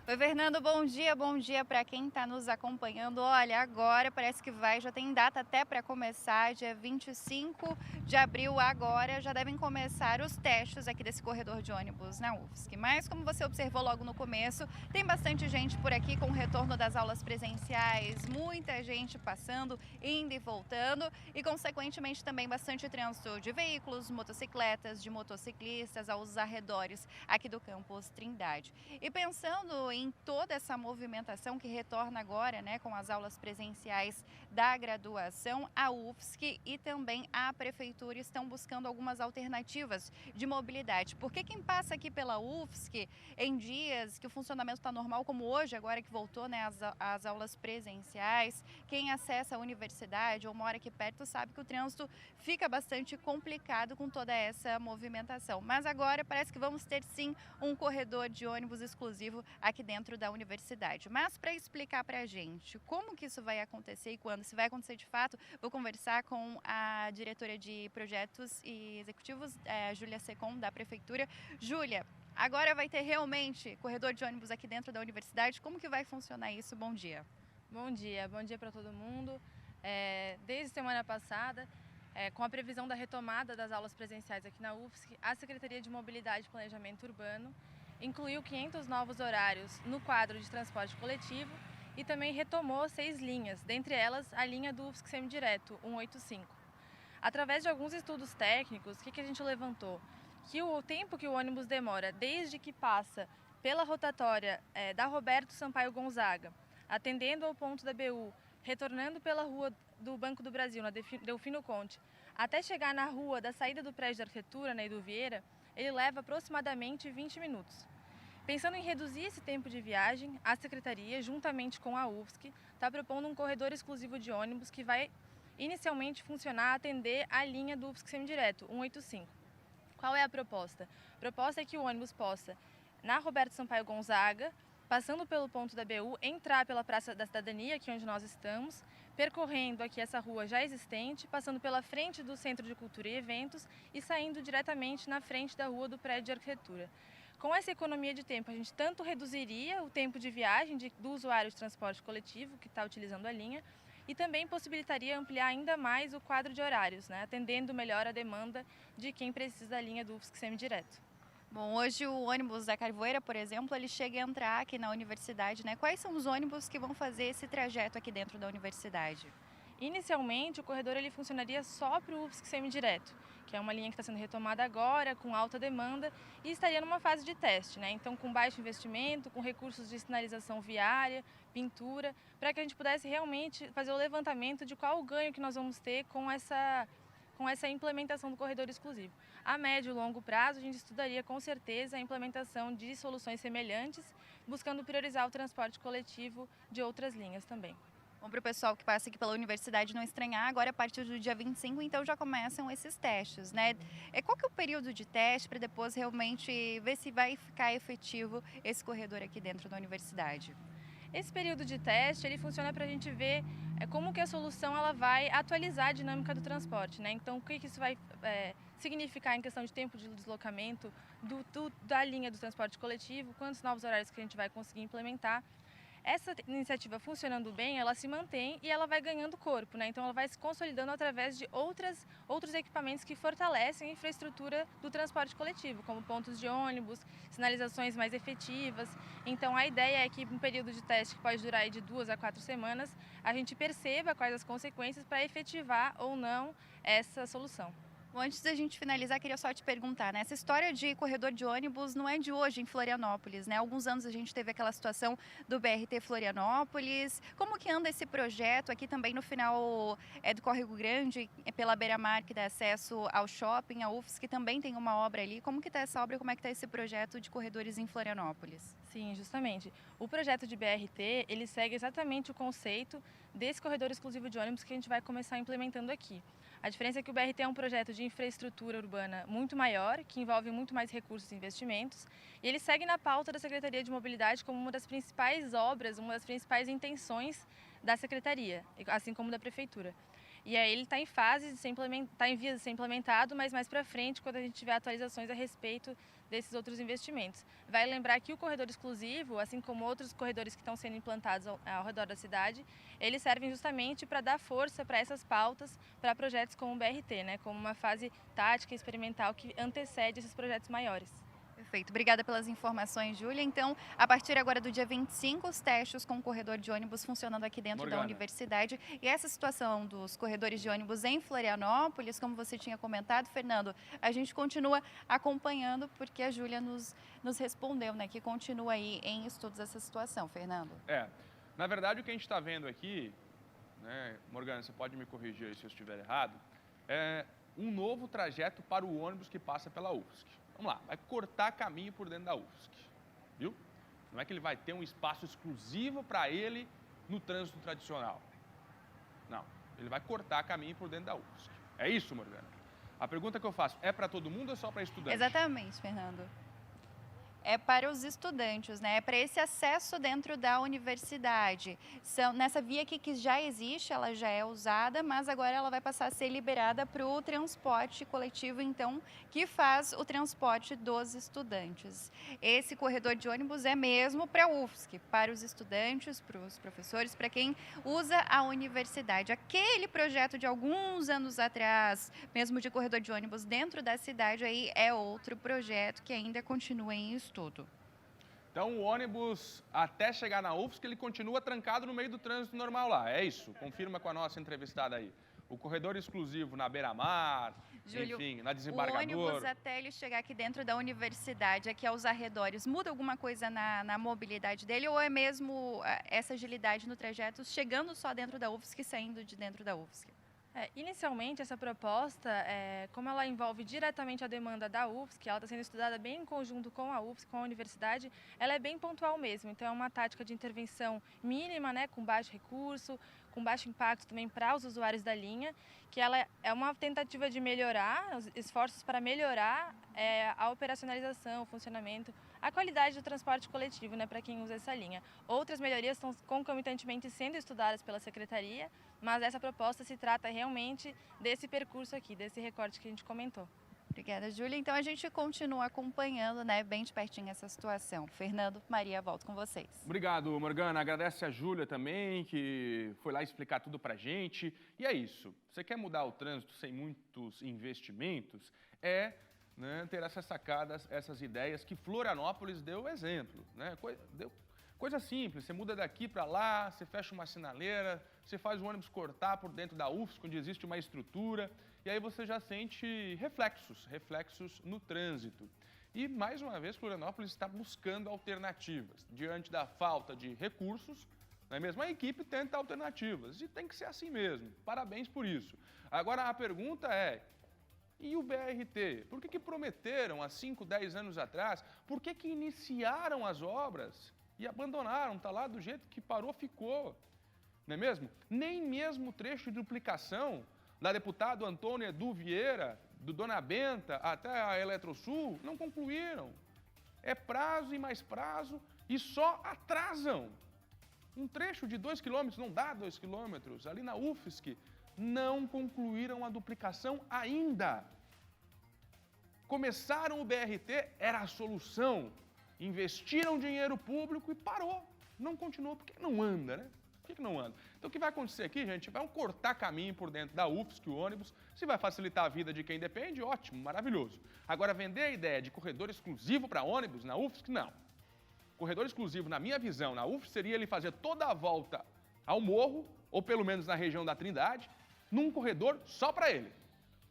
Oi, Fernando, bom dia para quem está nos acompanhando. Olha, agora parece que já tem data até para começar, dia 25 de abril agora, já devem começar os testes aqui desse corredor de ônibus na UFSC. Mas como você observou logo no começo, tem bastante gente por aqui com o retorno das aulas presenciais, muita gente passando, indo e voltando e consequentemente também bastante trânsito de veículos, motocicletas, de motociclistas aos arredores aqui do campus Trindade. E pensando em toda essa movimentação que retorna agora, né, com as aulas presenciais da graduação, a UFSC e também a Prefeitura estão buscando algumas alternativas de mobilidade. Porque quem passa aqui pela UFSC em dias que o funcionamento está normal, como hoje, agora que voltou, né, as aulas presenciais, quem acessa a universidade ou mora aqui perto sabe que o trânsito fica bastante complicado com toda essa movimentação. Mas agora parece que vamos ter sim um corredor de ônibus exclusivo aqui dentro da universidade. Mas para explicar para a gente como que isso vai acontecer e quando, se vai acontecer de fato, vou conversar com a diretora de projetos e executivos, a Júlia Secom, da Prefeitura. Júlia, agora vai ter realmente corredor de ônibus aqui dentro da universidade. Como que vai funcionar isso? Bom dia. Bom dia para todo mundo. Desde semana passada, com a previsão da retomada das aulas presenciais aqui na UFSC, a Secretaria de Mobilidade e Planejamento Urbano incluiu 500 novos horários no quadro de transporte coletivo e também retomou 6 linhas, dentre elas a linha do UFSC Semidireto, 185. Através de alguns estudos técnicos, o que a gente levantou? Que o tempo que o ônibus demora desde que passa pela rotatória da Roberto Sampaio Gonzaga, atendendo ao ponto da BU, retornando pela rua do Banco do Brasil, na Delfino Conte, até chegar na rua da saída do prédio de arquitetura, na Edu Vieira, ele leva aproximadamente 20 minutos. Pensando em reduzir esse tempo de viagem, a Secretaria, juntamente com a UFSC, está propondo um corredor exclusivo de ônibus que vai inicialmente funcionar, atender a linha do UFSC Semidireto, 185. Qual é a proposta? A proposta é que o ônibus possa, na Roberto Sampaio Gonzaga, passando pelo ponto da BU, entrar pela Praça da Cidadania, aqui onde nós estamos, percorrendo aqui essa rua já existente, passando pela frente do Centro de Cultura e Eventos e saindo diretamente na frente da rua do prédio de arquitetura. Com essa economia de tempo, a gente tanto reduziria o tempo de viagem do usuário de transporte coletivo que está utilizando a linha e também possibilitaria ampliar ainda mais o quadro de horários, né, atendendo melhor a demanda de quem precisa da linha do UFSC Semidireto. Bom, hoje o ônibus da Carvoeira, por exemplo, ele chega a entrar aqui na universidade, né? Quais são os ônibus que vão fazer esse trajeto aqui dentro da universidade? Inicialmente, o corredor ele funcionaria só para o UFSC Semidireto, que é uma linha que está sendo retomada agora, com alta demanda, e estaria numa fase de teste, né? Então, com baixo investimento, com recursos de sinalização viária, pintura, para que a gente pudesse realmente fazer o levantamento de qual o ganho que nós vamos ter com essa implementação do corredor exclusivo. A médio e longo prazo, a gente estudaria com certeza a implementação de soluções semelhantes, buscando priorizar o transporte coletivo de outras linhas também. Bom, para o pessoal que passa aqui pela universidade não estranhar, agora a partir do dia 25, então já começam esses testes, né? Qual que é o período de teste para depois realmente ver se vai ficar efetivo esse corredor aqui dentro da universidade? Esse período de teste, ele funciona para a gente ver como que a solução ela vai atualizar a dinâmica do transporte, né? Então, o que isso vai significar em questão de tempo de deslocamento da linha do transporte coletivo, quantos novos horários que a gente vai conseguir implementar. Essa iniciativa funcionando bem, ela se mantém e ela vai ganhando corpo, né? Então ela vai se consolidando através de outros equipamentos que fortalecem a infraestrutura do transporte coletivo, como pontos de ônibus, sinalizações mais efetivas. Então a ideia é que um período de teste que pode durar aí de 2 a 4 semanas, a gente perceba quais as consequências para efetivar ou não essa solução. Bom, antes da gente finalizar, queria só te perguntar, né? Essa história de corredor de ônibus não é de hoje em Florianópolis, né? Há alguns anos a gente teve aquela situação do BRT Florianópolis. Como que anda esse projeto aqui também no final do Córrego Grande, pela beira-mar, que dá acesso ao shopping, a UFSC, que também tem uma obra ali. Como que está essa obra, como é que está esse projeto de corredores em Florianópolis? Sim, justamente. O projeto de BRT, ele segue exatamente o conceito desse corredor exclusivo de ônibus que a gente vai começar implementando aqui. A diferença é que o BRT é um projeto de infraestrutura urbana muito maior, que envolve muito mais recursos e investimentos, e ele segue na pauta da Secretaria de Mobilidade como uma das principais obras, uma das principais intenções da Secretaria, assim como da Prefeitura. E aí ele está em fase de ser em vias de ser implementado, mas mais para frente, quando a gente tiver atualizações a respeito desses outros investimentos. Vai lembrar que o corredor exclusivo, assim como outros corredores que estão sendo implantados ao redor da cidade, eles servem justamente para dar força para essas pautas, para projetos como o BRT, né, como uma fase tática e experimental que antecede esses projetos maiores. Perfeito. Obrigada pelas informações, Júlia. Então, a partir agora do dia 25, os testes com o corredor de ônibus funcionando aqui dentro da universidade. E essa situação dos corredores de ônibus em Florianópolis, como você tinha comentado, Fernando, a gente continua acompanhando porque a Júlia nos respondeu, né, que continua aí em estudos essa situação, Fernando. Na verdade, o que a gente está vendo aqui, né, Morgana, você pode me corrigir aí se eu estiver errado, é um novo trajeto para o ônibus que passa pela UFSC. Vamos lá, vai cortar caminho por dentro da UFSC, viu? Não é que ele vai ter um espaço exclusivo para ele no trânsito tradicional. Não, ele vai cortar caminho por dentro da UFSC. É isso, Morgana? A pergunta que eu faço, é para todo mundo ou é só para estudante? Exatamente, Fernando. É para os estudantes, né? É para esse acesso dentro da universidade. Nessa via aqui que já existe, ela já é usada, mas agora ela vai passar a ser liberada para o transporte coletivo, então, que faz o transporte dos estudantes. Esse corredor de ônibus é mesmo para a UFSC, para os estudantes, para os professores, para quem usa a universidade. Aquele projeto de alguns anos atrás, mesmo de corredor de ônibus dentro da cidade, aí é outro projeto que ainda continua em estudo. Então, o ônibus, até chegar na UFSC, ele continua trancado no meio do trânsito normal lá. É isso? Confirma com a nossa entrevistada aí. O corredor exclusivo na beira-mar, enfim, na Desembargador. O ônibus, até ele chegar aqui dentro da universidade, aqui aos arredores, muda alguma coisa na mobilidade dele ou é mesmo essa agilidade no trajeto chegando só dentro da UFSC e saindo de dentro da UFSC? Inicialmente, essa proposta, como ela envolve diretamente a demanda da UFSC, ela está sendo estudada bem em conjunto com a UFSC, com a universidade, ela é bem pontual mesmo. Então, é uma tática de intervenção mínima, né, com baixo recurso, com baixo impacto também para os usuários da linha, que ela é uma tentativa de melhorar, os esforços para melhorar a operacionalização, o funcionamento, a qualidade do transporte coletivo, né, para quem usa essa linha. Outras melhorias estão concomitantemente sendo estudadas pela Secretaria, mas essa proposta se trata realmente desse percurso aqui, desse recorte que a gente comentou. Obrigada, Júlia. Então, a gente continua acompanhando, né, bem de pertinho essa situação. Fernando, Maria, volto com vocês. Obrigado, Morgana. Agradece a Júlia também, que foi lá explicar tudo pra gente. E é isso. Você quer mudar o trânsito sem muitos investimentos? Né, ter essas sacadas, essas ideias que Florianópolis deu exemplo, né? Coisa simples, você muda daqui para lá, você fecha uma sinaleira, você faz o ônibus cortar por dentro da UFSC, onde existe uma estrutura, e aí você já sente reflexos no trânsito. E, mais uma vez, Florianópolis está buscando alternativas. Diante da falta de recursos, não é mesmo? A equipe tenta alternativas, e tem que ser assim mesmo. Parabéns por isso. Agora, a pergunta é, e o BRT? Por que prometeram há 5, 10 anos atrás? Por que iniciaram as obras e abandonaram? Está lá do jeito que parou, ficou. Não é mesmo? Nem mesmo o trecho de duplicação da deputada Antônia Edu Vieira, do Dona Benta até a Eletrosul, não concluíram. É prazo e mais prazo e só atrasam. Um trecho de 2 quilômetros, não dá 2 quilômetros, ali na UFSC, não concluíram a duplicação ainda. Começaram o BRT, era a solução. Investiram dinheiro público e parou. Não continuou, porque não anda, né? Por que não anda? Então, o que vai acontecer aqui, gente, vai cortar caminho por dentro da UFSC, o ônibus. Se vai facilitar a vida de quem depende, ótimo, maravilhoso. Agora, vender a ideia de corredor exclusivo para ônibus na UFSC, não. Corredor exclusivo, na minha visão, na UFSC, seria ele fazer toda a volta ao morro, ou pelo menos na região da Trindade, num corredor só para ele.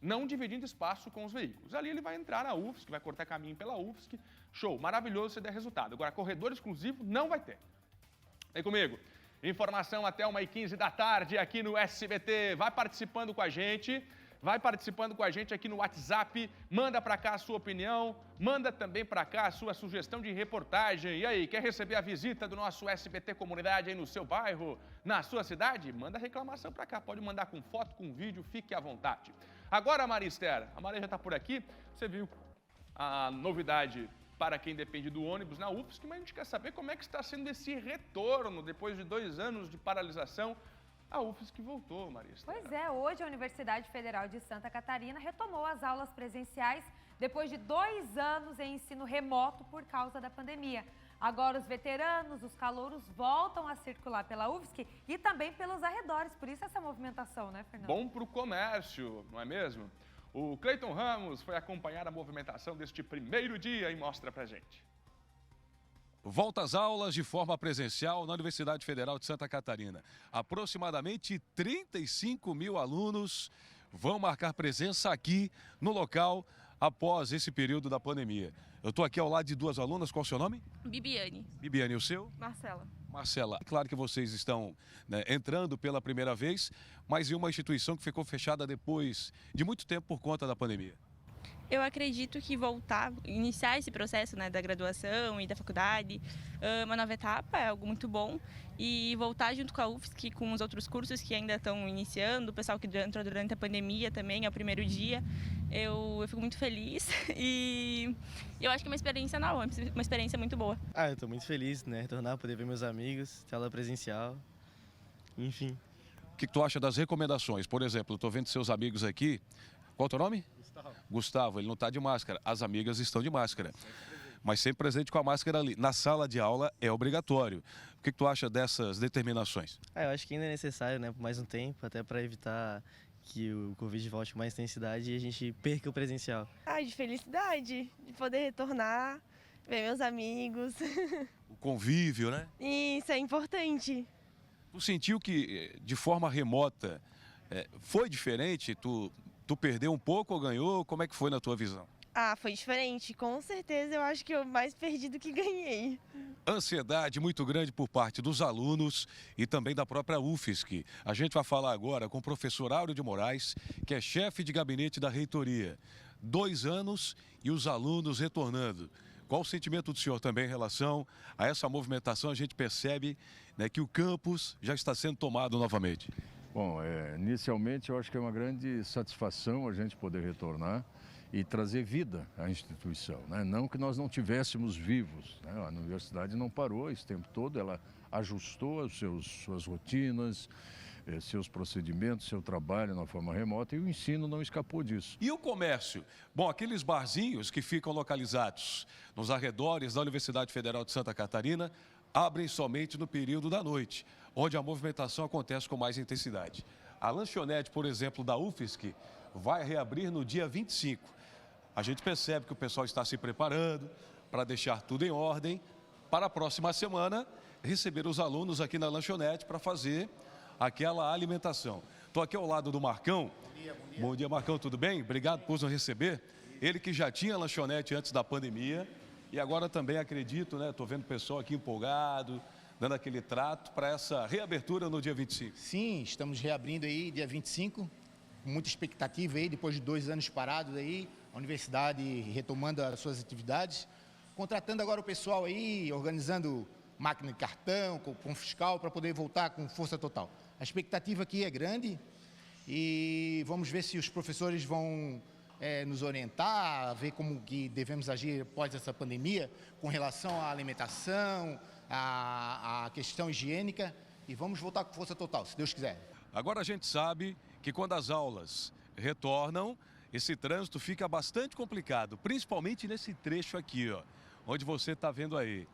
não dividindo espaço com os veículos. Ali ele vai entrar na UFSC, vai cortar caminho pela UFSC, show, maravilhoso se der resultado. Agora, corredor exclusivo não vai ter. Vem comigo. Informação até 1h15 da tarde aqui no SBT. Vai participando com a gente. Vai participando com a gente aqui no WhatsApp. Manda para cá a sua opinião. Manda também para cá a sua sugestão de reportagem. E aí, quer receber a visita do nosso SBT Comunidade aí no seu bairro, na sua cidade? Manda reclamação para cá. Pode mandar com foto, com vídeo, fique à vontade. Agora, Maria Esther, a Maria já está por aqui. Você viu a novidade para quem depende do ônibus na UFSC, mas a gente quer saber como é que está sendo esse retorno depois de 2 anos de paralisação. A UFSC voltou, Maria Esther. Pois é, hoje a Universidade Federal de Santa Catarina retomou as aulas presenciais depois de 2 anos em ensino remoto por causa da pandemia. Agora os veteranos, os calouros voltam a circular pela UFSC e também pelos arredores, por isso essa movimentação, né, Fernando? Bom para o comércio, não é mesmo? O Cleiton Ramos foi acompanhar a movimentação deste primeiro dia e mostra pra gente. Volta às aulas de forma presencial na Universidade Federal de Santa Catarina. Aproximadamente 35 mil alunos vão marcar presença aqui no local após esse período da pandemia. Eu estou aqui ao lado de 2 alunas, qual é o seu nome? Bibiane. Bibiane, e o seu? Marcela. Marcela, claro que vocês estão, né, entrando pela primeira vez, mas em uma instituição que ficou fechada depois de muito tempo por conta da pandemia. Eu acredito que iniciar esse processo, né, da graduação e da faculdade, uma nova etapa é algo muito bom. E voltar junto com a UFSC, com os outros cursos que ainda estão iniciando, o pessoal que entrou durante a pandemia também, é o primeiro dia, eu fico muito feliz e eu acho que é uma experiência nova, uma experiência muito boa. Eu estou muito feliz, né, retornar, poder ver meus amigos, ter aula presencial, enfim. O que tu acha das recomendações? Por exemplo, eu estou vendo seus amigos aqui, qual é o teu nome? Gustavo, ele não está de máscara, as amigas estão de máscara, mas sempre presente com a máscara ali. Na sala de aula é obrigatório. O que tu acha dessas determinações? Eu acho que ainda é necessário, né, por mais um tempo, até para evitar que o Covid volte com mais intensidade e a gente perca o presencial. De felicidade, de poder retornar, ver meus amigos. O convívio, né? Isso é importante. Tu sentiu que de forma remota foi diferente? Tu perdeu um pouco ou ganhou? Como é que foi na tua visão? Foi diferente. Com certeza eu acho que eu mais perdi do que ganhei. Ansiedade muito grande por parte dos alunos e também da própria UFSC. A gente vai falar agora com o professor Áureo de Moraes, que é chefe de gabinete da reitoria. 2 anos e os alunos retornando. Qual o sentimento do senhor também em relação a essa movimentação? A gente percebe, né, que o campus já está sendo tomado novamente. Bom, inicialmente eu acho que é uma grande satisfação a gente poder retornar e trazer vida à instituição, né? Não que nós não tivéssemos vivos, né? A universidade não parou esse tempo todo, ela ajustou suas rotinas, seus procedimentos, seu trabalho na forma remota e o ensino não escapou disso. E o comércio? Bom, aqueles barzinhos que ficam localizados nos arredores da Universidade Federal de Santa Catarina abrem somente no período da noite, onde a movimentação acontece com mais intensidade. A lanchonete, por exemplo, da UFSC, vai reabrir no dia 25. A gente percebe que o pessoal está se preparando para deixar tudo em ordem para a próxima semana receber os alunos aqui na lanchonete para fazer aquela alimentação. Estou aqui ao lado do Marcão. Bom dia, Marcão, tudo bem? Obrigado por nos receber. Ele que já tinha lanchonete antes da pandemia e agora também acredito, né? Estou vendo o pessoal aqui empolgado, dando aquele trato para essa reabertura no dia 25. Sim, estamos reabrindo aí dia 25, com muita expectativa aí, depois de 2 anos parados aí, a universidade retomando as suas atividades, contratando agora o pessoal aí, organizando máquina de cartão, com fiscal, para poder voltar com força total. A expectativa aqui é grande e vamos ver se os professores vão nos orientar, ver como que devemos agir após essa pandemia, com relação à alimentação, à questão higiênica, e vamos voltar com força total, se Deus quiser. Agora a gente sabe que quando as aulas retornam, esse trânsito fica bastante complicado, principalmente nesse trecho aqui, ó, onde você está vendo aí.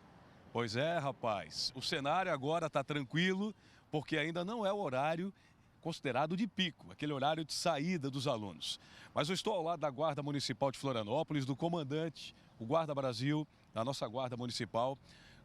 Pois é, rapaz, o cenário agora está tranquilo, porque ainda não é o horário considerado de pico, aquele horário de saída dos alunos. Mas eu estou ao lado da Guarda Municipal de Florianópolis, do comandante, o Guarda Brasil, da nossa Guarda Municipal,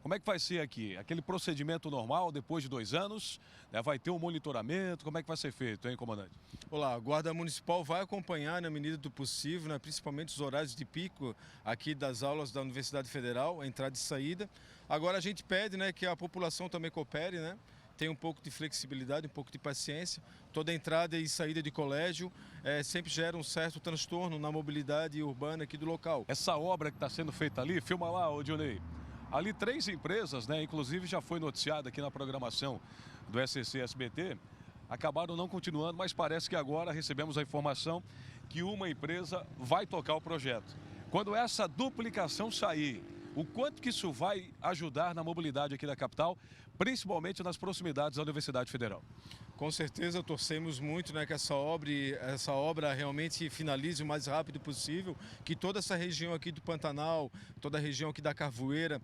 Como é que vai ser aqui? Aquele procedimento normal, depois de 2 anos, né? Vai ter um monitoramento? Como é que vai ser feito, hein, comandante? Olá, a Guarda Municipal vai acompanhar, na medida do possível, né, principalmente os horários de pico aqui das aulas da Universidade Federal, a entrada e saída. Agora a gente pede, né, que a população também coopere, né? Tem um pouco de flexibilidade, um pouco de paciência. Toda entrada e saída de colégio sempre gera um certo transtorno na mobilidade urbana aqui do local. Essa obra que está sendo feita ali, filma lá, ô Dionei. Ali 3 empresas, né, inclusive já foi noticiado aqui na programação do SCC SBT, acabaram não continuando, mas parece que agora recebemos a informação que uma empresa vai tocar o projeto. Quando essa duplicação sair, o quanto que isso vai ajudar na mobilidade aqui da capital, principalmente nas proximidades da Universidade Federal? Com certeza torcemos muito, né, que essa obra realmente finalize o mais rápido possível, que toda essa região aqui do Pantanal, toda a região aqui da Carvoeira,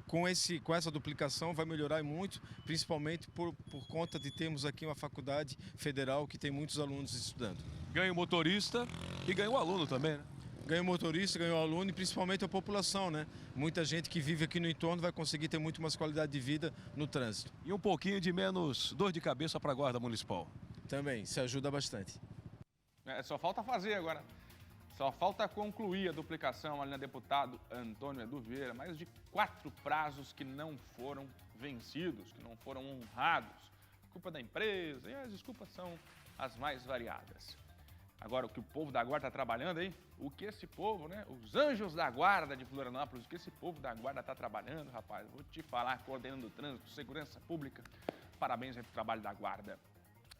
com essa duplicação vai melhorar muito, principalmente por conta de termos aqui uma faculdade federal que tem muitos alunos estudando. Ganha o motorista e ganha o aluno também, né? Ganha o motorista, ganha o aluno e principalmente a população, né? Muita gente que vive aqui no entorno vai conseguir ter muito mais qualidade de vida no trânsito. E um pouquinho de menos dor de cabeça para a Guarda Municipal. Também, se ajuda bastante. Só falta fazer agora. Só falta concluir a duplicação ali na deputado Antônio Edu Vieira. Mais de 4 prazos que não foram vencidos, que não foram honrados. Culpa da empresa, e as desculpas são as mais variadas. Agora, o que o povo da Guarda está trabalhando aí, o que esse povo, né? Os anjos da Guarda de Florianópolis, o que esse povo da Guarda está trabalhando, rapaz. Vou te falar, coordenando o trânsito, segurança pública. Parabéns aí pro trabalho da Guarda.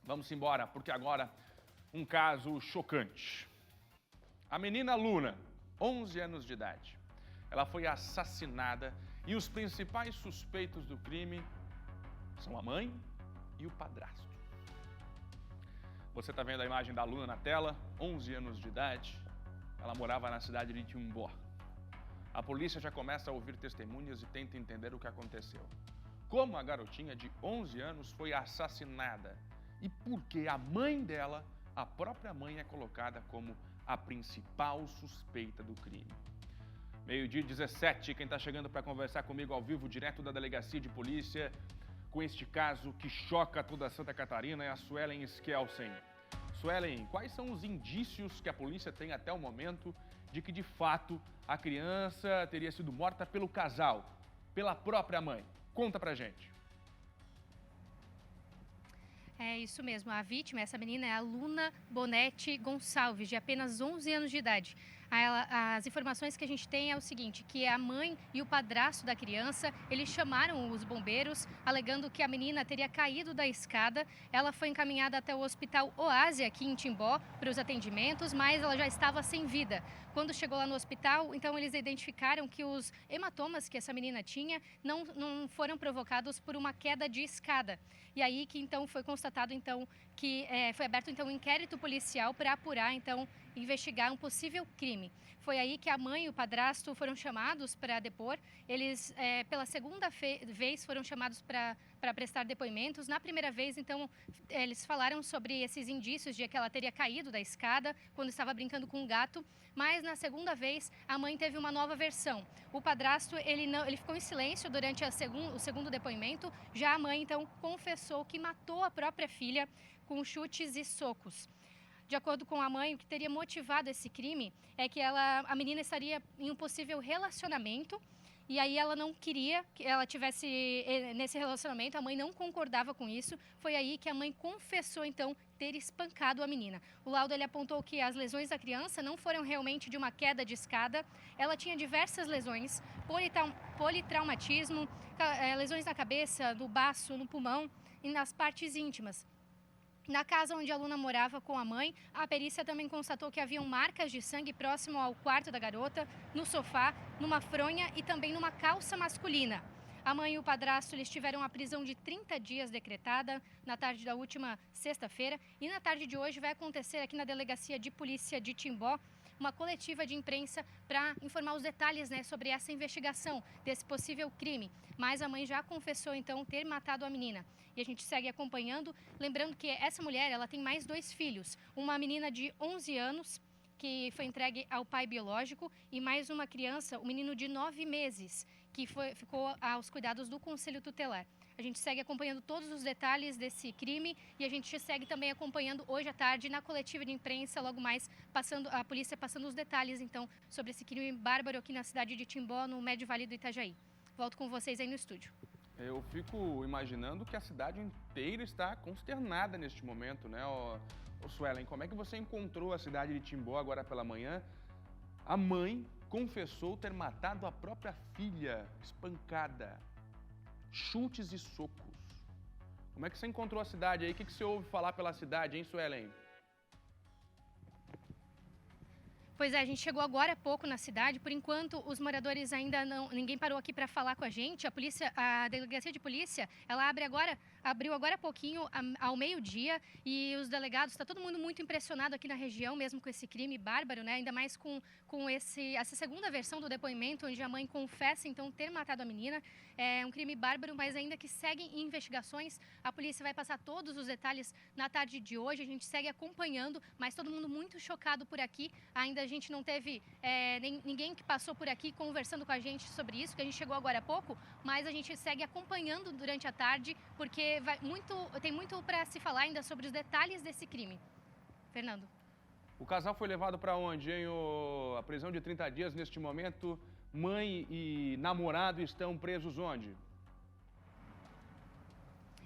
Vamos embora, porque agora um caso chocante. A menina Luna, 11 anos de idade, ela foi assassinada e os principais suspeitos do crime são a mãe e o padrasto. Você está vendo a imagem da Luna na tela, 11 anos de idade, ela morava na cidade de Timbó. A polícia já começa a ouvir testemunhas e tenta entender o que aconteceu. Como a garotinha de 11 anos foi assassinada e por que a mãe dela, a própria mãe, é colocada como a principal suspeita do crime. 12h17, quem está chegando para conversar comigo ao vivo, direto da Delegacia de Polícia, com este caso que choca toda Santa Catarina, é a Suelen Skelsen. Suelen, quais são os indícios que a polícia tem até o momento de que, de fato, a criança teria sido morta pelo casal, pela própria mãe? Conta pra gente. É isso mesmo, a vítima, essa menina, é a Luna Bonetti Gonçalves, de apenas 11 anos de idade. As informações que a gente tem é o seguinte, que a mãe e o padrasto da criança, eles chamaram os bombeiros, alegando que a menina teria caído da escada. Ela foi encaminhada até o Hospital Oásia, aqui em Timbó, para os atendimentos, mas ela já estava sem vida. Quando chegou lá no hospital, então eles identificaram que os hematomas que essa menina tinha não foram provocados por uma queda de escada. E aí que então foi constatado então que foi aberto então um inquérito policial para apurar então investigar um possível crime. Foi aí que a mãe e o padrasto foram chamados para depor. Eles, pela segunda vez, foram chamados para prestar depoimentos. Na primeira vez, então, eles falaram sobre esses indícios de que ela teria caído da escada quando estava brincando com um gato. Mas, na segunda vez, a mãe teve uma nova versão. O padrasto, ele ficou em silêncio durante o segundo depoimento. Já a mãe, então, confessou que matou a própria filha com chutes e socos. De acordo com a mãe, o que teria motivado esse crime é que a menina estaria em um possível relacionamento e aí ela não queria que ela tivesse nesse relacionamento, a mãe não concordava com isso. Foi aí que a mãe confessou, então, ter espancado a menina. O laudo ele apontou que as lesões da criança não foram realmente de uma queda de escada. Ela tinha diversas lesões, politraumatismo, lesões na cabeça, no baço, no pulmão e nas partes íntimas. Na casa onde a Luna morava com a mãe, a perícia também constatou que haviam marcas de sangue próximo ao quarto da garota, no sofá, numa fronha e também numa calça masculina. A mãe e o padrasto eles tiveram a prisão de 30 dias decretada na tarde da última sexta-feira e na tarde de hoje vai acontecer aqui na Delegacia de Polícia de Timbó uma coletiva de imprensa para informar os detalhes, né, sobre essa investigação desse possível crime. Mas a mãe já confessou, então, ter matado a menina. E a gente segue acompanhando, lembrando que essa mulher ela tem mais 2 filhos. Uma menina de 11 anos, que foi entregue ao pai biológico, e mais uma criança, um menino de 9 meses, que ficou aos cuidados do Conselho Tutelar. A gente segue acompanhando todos os detalhes desse crime e a gente segue também acompanhando hoje à tarde na coletiva de imprensa, logo mais a polícia passando os detalhes então sobre esse crime bárbaro aqui na cidade de Timbó, no Médio Vale do Itajaí. Volto com vocês aí no estúdio. Eu fico imaginando que a cidade inteira está consternada neste momento, né? Ô Suelen, como é que você encontrou a cidade de Timbó agora pela manhã? A mãe confessou ter matado a própria filha, espancada, chutes e socos. Como é que você encontrou a cidade aí? O que você ouve falar pela cidade, hein, Suelen? Pois é, a gente chegou agora há pouco na cidade. Por enquanto, os moradores ainda não... Ninguém parou aqui para falar com a gente. A delegacia de polícia, ela abriu agora há pouquinho, ao meio-dia. E os delegados, está todo mundo muito impressionado aqui na região, mesmo com esse crime bárbaro, né? Ainda mais com essa segunda versão do depoimento, onde a mãe confessa, então, ter matado a menina. É um crime bárbaro, mas ainda que seguem investigações. A polícia vai passar todos os detalhes na tarde de hoje. A gente segue acompanhando, mas todo mundo muito chocado por aqui. Ainda a gente não teve ninguém que passou por aqui conversando com a gente sobre isso, que a gente chegou agora há pouco, mas a gente segue acompanhando durante a tarde, porque tem muito para se falar ainda sobre os detalhes desse crime. Fernando. O casal foi levado para onde, hein? A prisão de 30 dias neste momento. Mãe e namorado estão presos onde?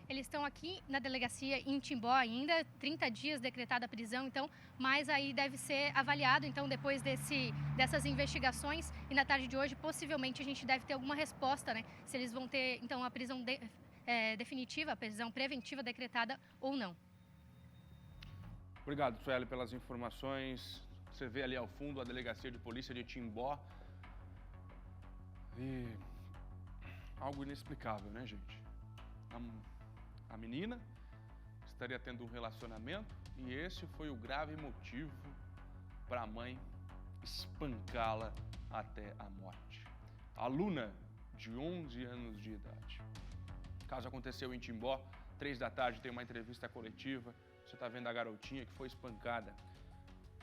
Eles estão aqui na delegacia em Timbó ainda, 30 dias decretada a prisão, então, mas aí deve ser avaliado, então, depois dessas investigações. E na tarde de hoje, possivelmente, a gente deve ter alguma resposta, né? Se eles vão ter, então, a prisão definitiva, a prisão preventiva decretada ou não. Obrigado, Sueli, pelas informações. Você vê ali ao fundo a delegacia de polícia de Timbó. E algo inexplicável, né, gente? A menina estaria tendo um relacionamento e esse foi o grave motivo para a mãe espancá-la até a morte. A aluna de 11 anos de idade. O caso aconteceu em Timbó, 3 da tarde, tem uma entrevista coletiva. Você está vendo a garotinha que foi espancada.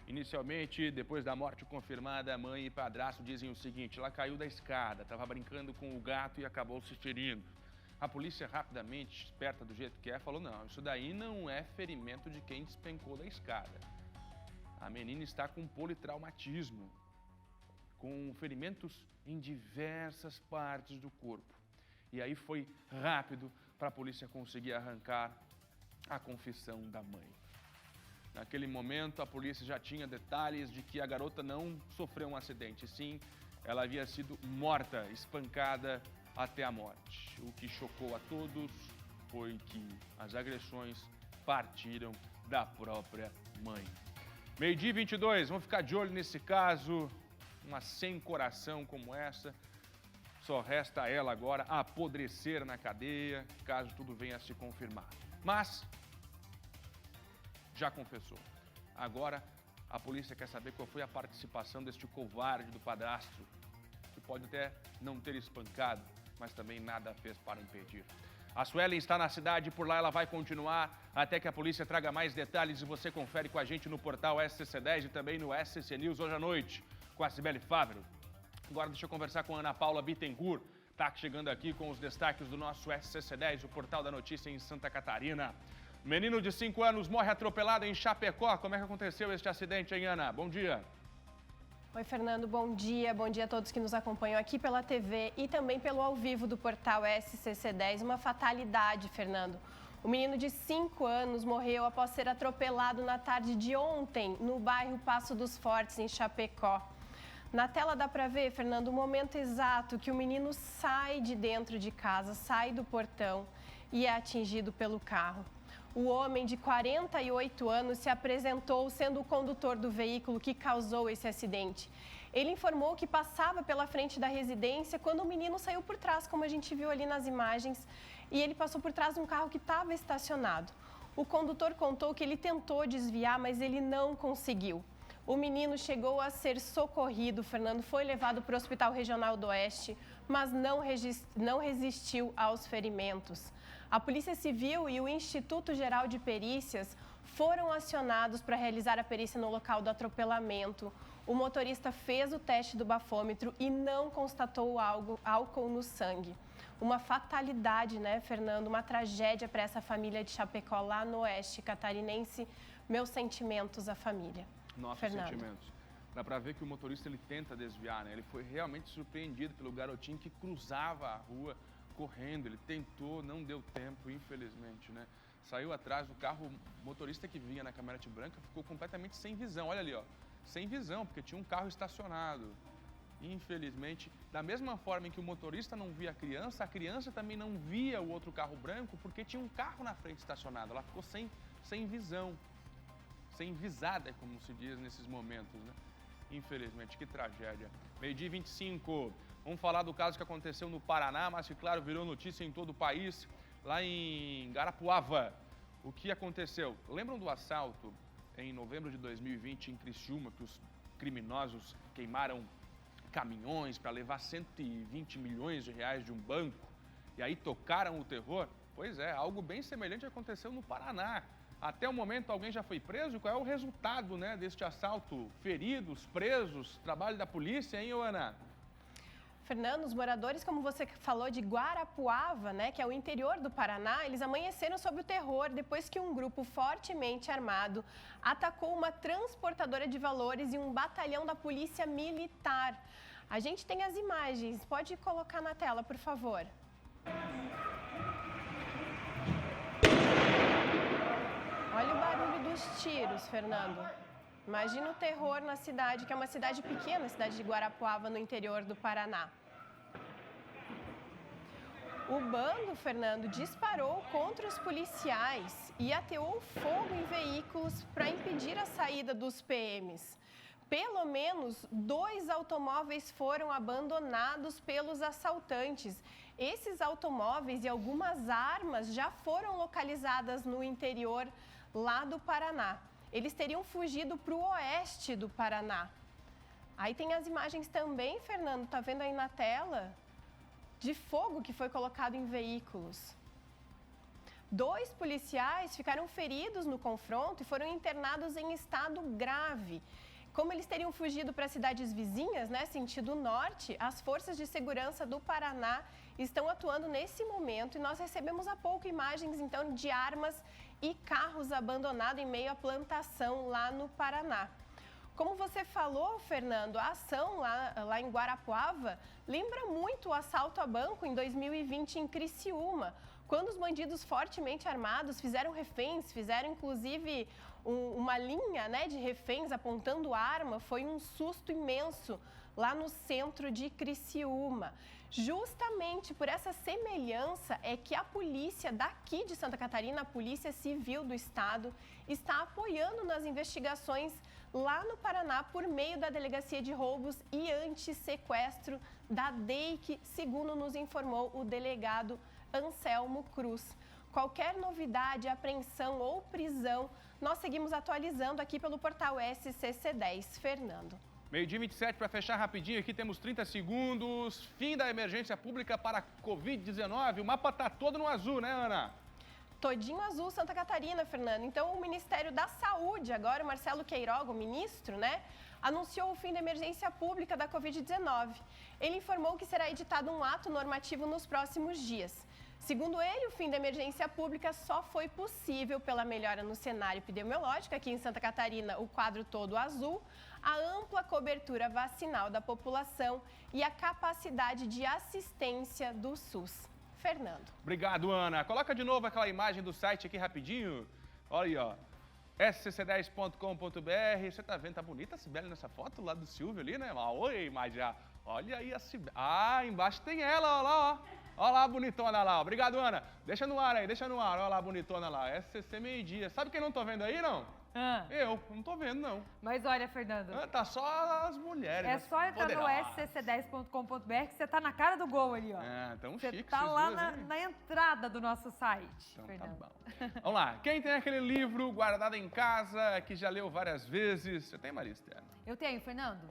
Inicialmente, depois da morte confirmada, mãe e padrasto dizem o seguinte: ela caiu da escada, estava brincando com o gato e acabou se ferindo. A polícia, rapidamente, esperta do jeito que é, falou: não, isso daí não é ferimento de quem despencou da escada. A menina está com politraumatismo, com ferimentos em diversas partes do corpo. E aí foi rápido para a polícia conseguir arrancar a confissão da mãe. Naquele momento, a polícia já tinha detalhes de que a garota não sofreu um acidente, sim, ela havia sido morta, espancada até a morte. O que chocou a todos foi que as agressões partiram da própria mãe. 12h22, vamos ficar de olho nesse caso. Uma sem coração como essa, só resta a ela agora apodrecer na cadeia, caso tudo venha a se confirmar. Mas já confessou. Agora a polícia quer saber qual foi a participação deste covarde do padrasto, que pode até não ter espancado, mas também nada fez para impedir. A Suelen está na cidade e por lá ela vai continuar até que a polícia traga mais detalhes e você confere com a gente no portal SCC10 e também no SCC News hoje à noite, com a Cibele Fávero. Agora deixa eu conversar com a Ana Paula Bittencourt, está chegando aqui com os destaques do nosso SCC10, o portal da notícia em Santa Catarina. Menino de 5 anos morre atropelado em Chapecó. Como é que aconteceu este acidente, hein, Ana? Bom dia. Oi, Fernando, bom dia. Bom dia a todos que nos acompanham aqui pela TV e também pelo ao vivo do portal SCC10. Uma fatalidade, Fernando. O menino de 5 anos morreu após ser atropelado na tarde de ontem, no bairro Passo dos Fortes, em Chapecó. Na tela dá para ver, Fernando, o momento exato que o menino sai de dentro de casa, sai do portão e é atingido pelo carro. O homem de 48 anos se apresentou sendo o condutor do veículo que causou esse acidente. Ele informou que passava pela frente da residência quando o menino saiu por trás, como a gente viu ali nas imagens, e ele passou por trás de um carro que estava estacionado. O condutor contou que ele tentou desviar, mas ele não conseguiu. O menino chegou a ser socorrido, Fernando, foi levado para o Hospital Regional do Oeste, mas não resistiu aos ferimentos. A Polícia Civil e o Instituto Geral de Perícias foram acionados para realizar a perícia no local do atropelamento. O motorista fez o teste do bafômetro e não constatou álcool no sangue. Uma fatalidade, né, Fernando? Uma tragédia para essa família de Chapecó, lá no oeste catarinense. Meus sentimentos à família. Nossos Fernando. sentimentos. Dá pra ver que o motorista ele tenta desviar, né? Ele foi realmente surpreendido pelo garotinho que cruzava a rua correndo. Ele tentou, não deu tempo, infelizmente, né? Saiu atrás do carro, o motorista que vinha na caminhonete branca ficou completamente sem visão. Olha ali, ó, sem visão, porque tinha um carro estacionado. Infelizmente, da mesma forma em que o motorista não via a criança também não via o outro carro branco porque tinha um carro na frente estacionado. Ela ficou sem visão, sem visada, como se diz nesses momentos, né? Infelizmente, que tragédia. 12h25, vamos falar do caso que aconteceu no Paraná, mas que, claro, virou notícia em todo o país, lá em Guarapuava. O que aconteceu? Lembram do assalto em novembro de 2020 em Criciúma, que os criminosos queimaram caminhões para levar 120 milhões de reais de um banco e aí tocaram o terror? Pois é, algo bem semelhante aconteceu no Paraná. Até o momento, alguém já foi preso? Qual é o resultado, né, deste assalto? Feridos, presos, trabalho da polícia, hein, Ana? Fernando, os moradores, como você falou, de Guarapuava, né, que é o interior do Paraná, eles amanheceram sob o terror depois que um grupo fortemente armado atacou uma transportadora de valores e um batalhão da polícia militar. A gente tem as imagens, pode colocar na tela, por favor. Olha o barulho dos tiros, Fernando. Imagina o terror na cidade, que é uma cidade pequena, a cidade de Guarapuava, no interior do Paraná. O bando, Fernando, disparou contra os policiais e ateou fogo em veículos para impedir a saída dos PMs. Pelo menos 2 automóveis foram abandonados pelos assaltantes. Esses automóveis e algumas armas já foram localizadas no interior lá do Paraná. Eles teriam fugido para o oeste do Paraná. Aí tem as imagens também, Fernando, tá vendo aí na tela? De fogo que foi colocado em veículos. 2 policiais ficaram feridos no confronto e foram internados em estado grave. Como eles teriam fugido para cidades vizinhas, né, sentido norte, as forças de segurança do Paraná estão atuando nesse momento e nós recebemos há pouco imagens, então, de armas e carros abandonados em meio à plantação lá no Paraná. Como você falou, Fernando, a ação lá em Guarapuava lembra muito o assalto a banco em 2020 em Criciúma, quando os bandidos fortemente armados fizeram reféns, fizeram inclusive uma linha, né, de reféns apontando arma. Foi um susto imenso lá no centro de Criciúma. Justamente por essa semelhança é que a polícia daqui de Santa Catarina, a Polícia Civil do Estado, está apoiando nas investigações lá no Paraná por meio da Delegacia de Roubos e Antissequestro da DEIC, segundo nos informou o delegado Anselmo Cruz. Qualquer novidade, apreensão ou prisão, nós seguimos atualizando aqui pelo portal SCC10. Fernando. 12h27, para fechar rapidinho aqui, temos 30 segundos. Fim da emergência pública para a Covid-19. O mapa está todo no azul, né, Ana? Todinho azul, Santa Catarina, Fernando. Então, o Ministério da Saúde, agora, o Marcelo Queiroga, o ministro, né, anunciou o fim da emergência pública da Covid-19. Ele informou que será editado um ato normativo nos próximos dias. Segundo ele, o fim da emergência pública só foi possível pela melhora no cenário epidemiológico, aqui em Santa Catarina, o quadro todo azul, a ampla cobertura vacinal da população e a capacidade de assistência do SUS. Fernando. Obrigado, Ana. Coloca de novo aquela imagem do site aqui rapidinho. Olha aí, ó. scc10.com.br. Você tá vendo? Tá bonita a Cibele nessa foto lá do Silvio ali, né? Oi, mas já. Olha aí a Cibele. Ah, embaixo tem ela, ó lá, ó. Olha lá a bonitona lá. Obrigado, Ana. Deixa no ar aí, deixa no ar. Olha lá a bonitona lá. SCC meio-dia. Sabe quem não tô vendo aí, não? Eu não tô vendo, não. Mas olha, Fernando. Tá só as mulheres. É só entrar no scc10.com.br que você tá na cara do gol ali, ó. Tão você chique tá esses lá dois, na entrada do nosso site, então, Fernando. Tá bom. Vamos lá. Quem tem aquele livro guardado em casa, que já leu várias vezes? Você tem, Maria Esther? Eu tenho, Fernando.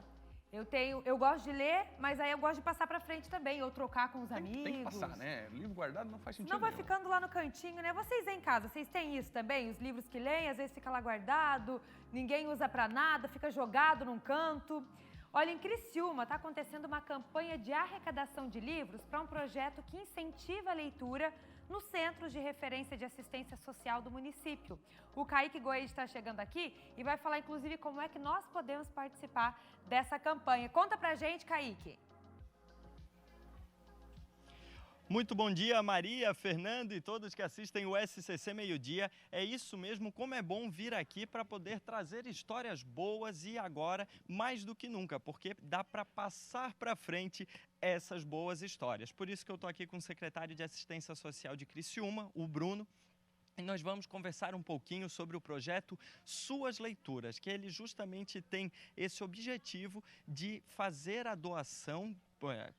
Eu gosto de ler, mas aí eu gosto de passar pra frente também, ou trocar com os amigos. Tem que passar, né? Livro guardado não faz sentido Não vai nenhum. ficando lá no cantinho, né? Vocês aí em casa, vocês têm isso também? Os livros que leem, às vezes fica lá guardado, ninguém usa pra nada, fica jogado num canto. Olha, em Criciúma está acontecendo uma campanha de arrecadação de livros para um projeto que incentiva a leitura nos centros de referência de assistência social do município. O Kaique Goeide está chegando aqui e vai falar, inclusive, como é que nós podemos participar dessa campanha. Conta pra gente, Kaique. Muito bom dia, Maria, Fernando e todos que assistem o SCC Meio-Dia. É isso mesmo, como é bom vir aqui para poder trazer histórias boas e agora mais do que nunca, porque dá para passar para frente essas boas histórias. Por isso que eu estou aqui com o secretário de Assistência Social de Criciúma, o Bruno, e nós vamos conversar um pouquinho sobre o projeto Suas Leituras, que ele justamente tem esse objetivo de fazer a doação.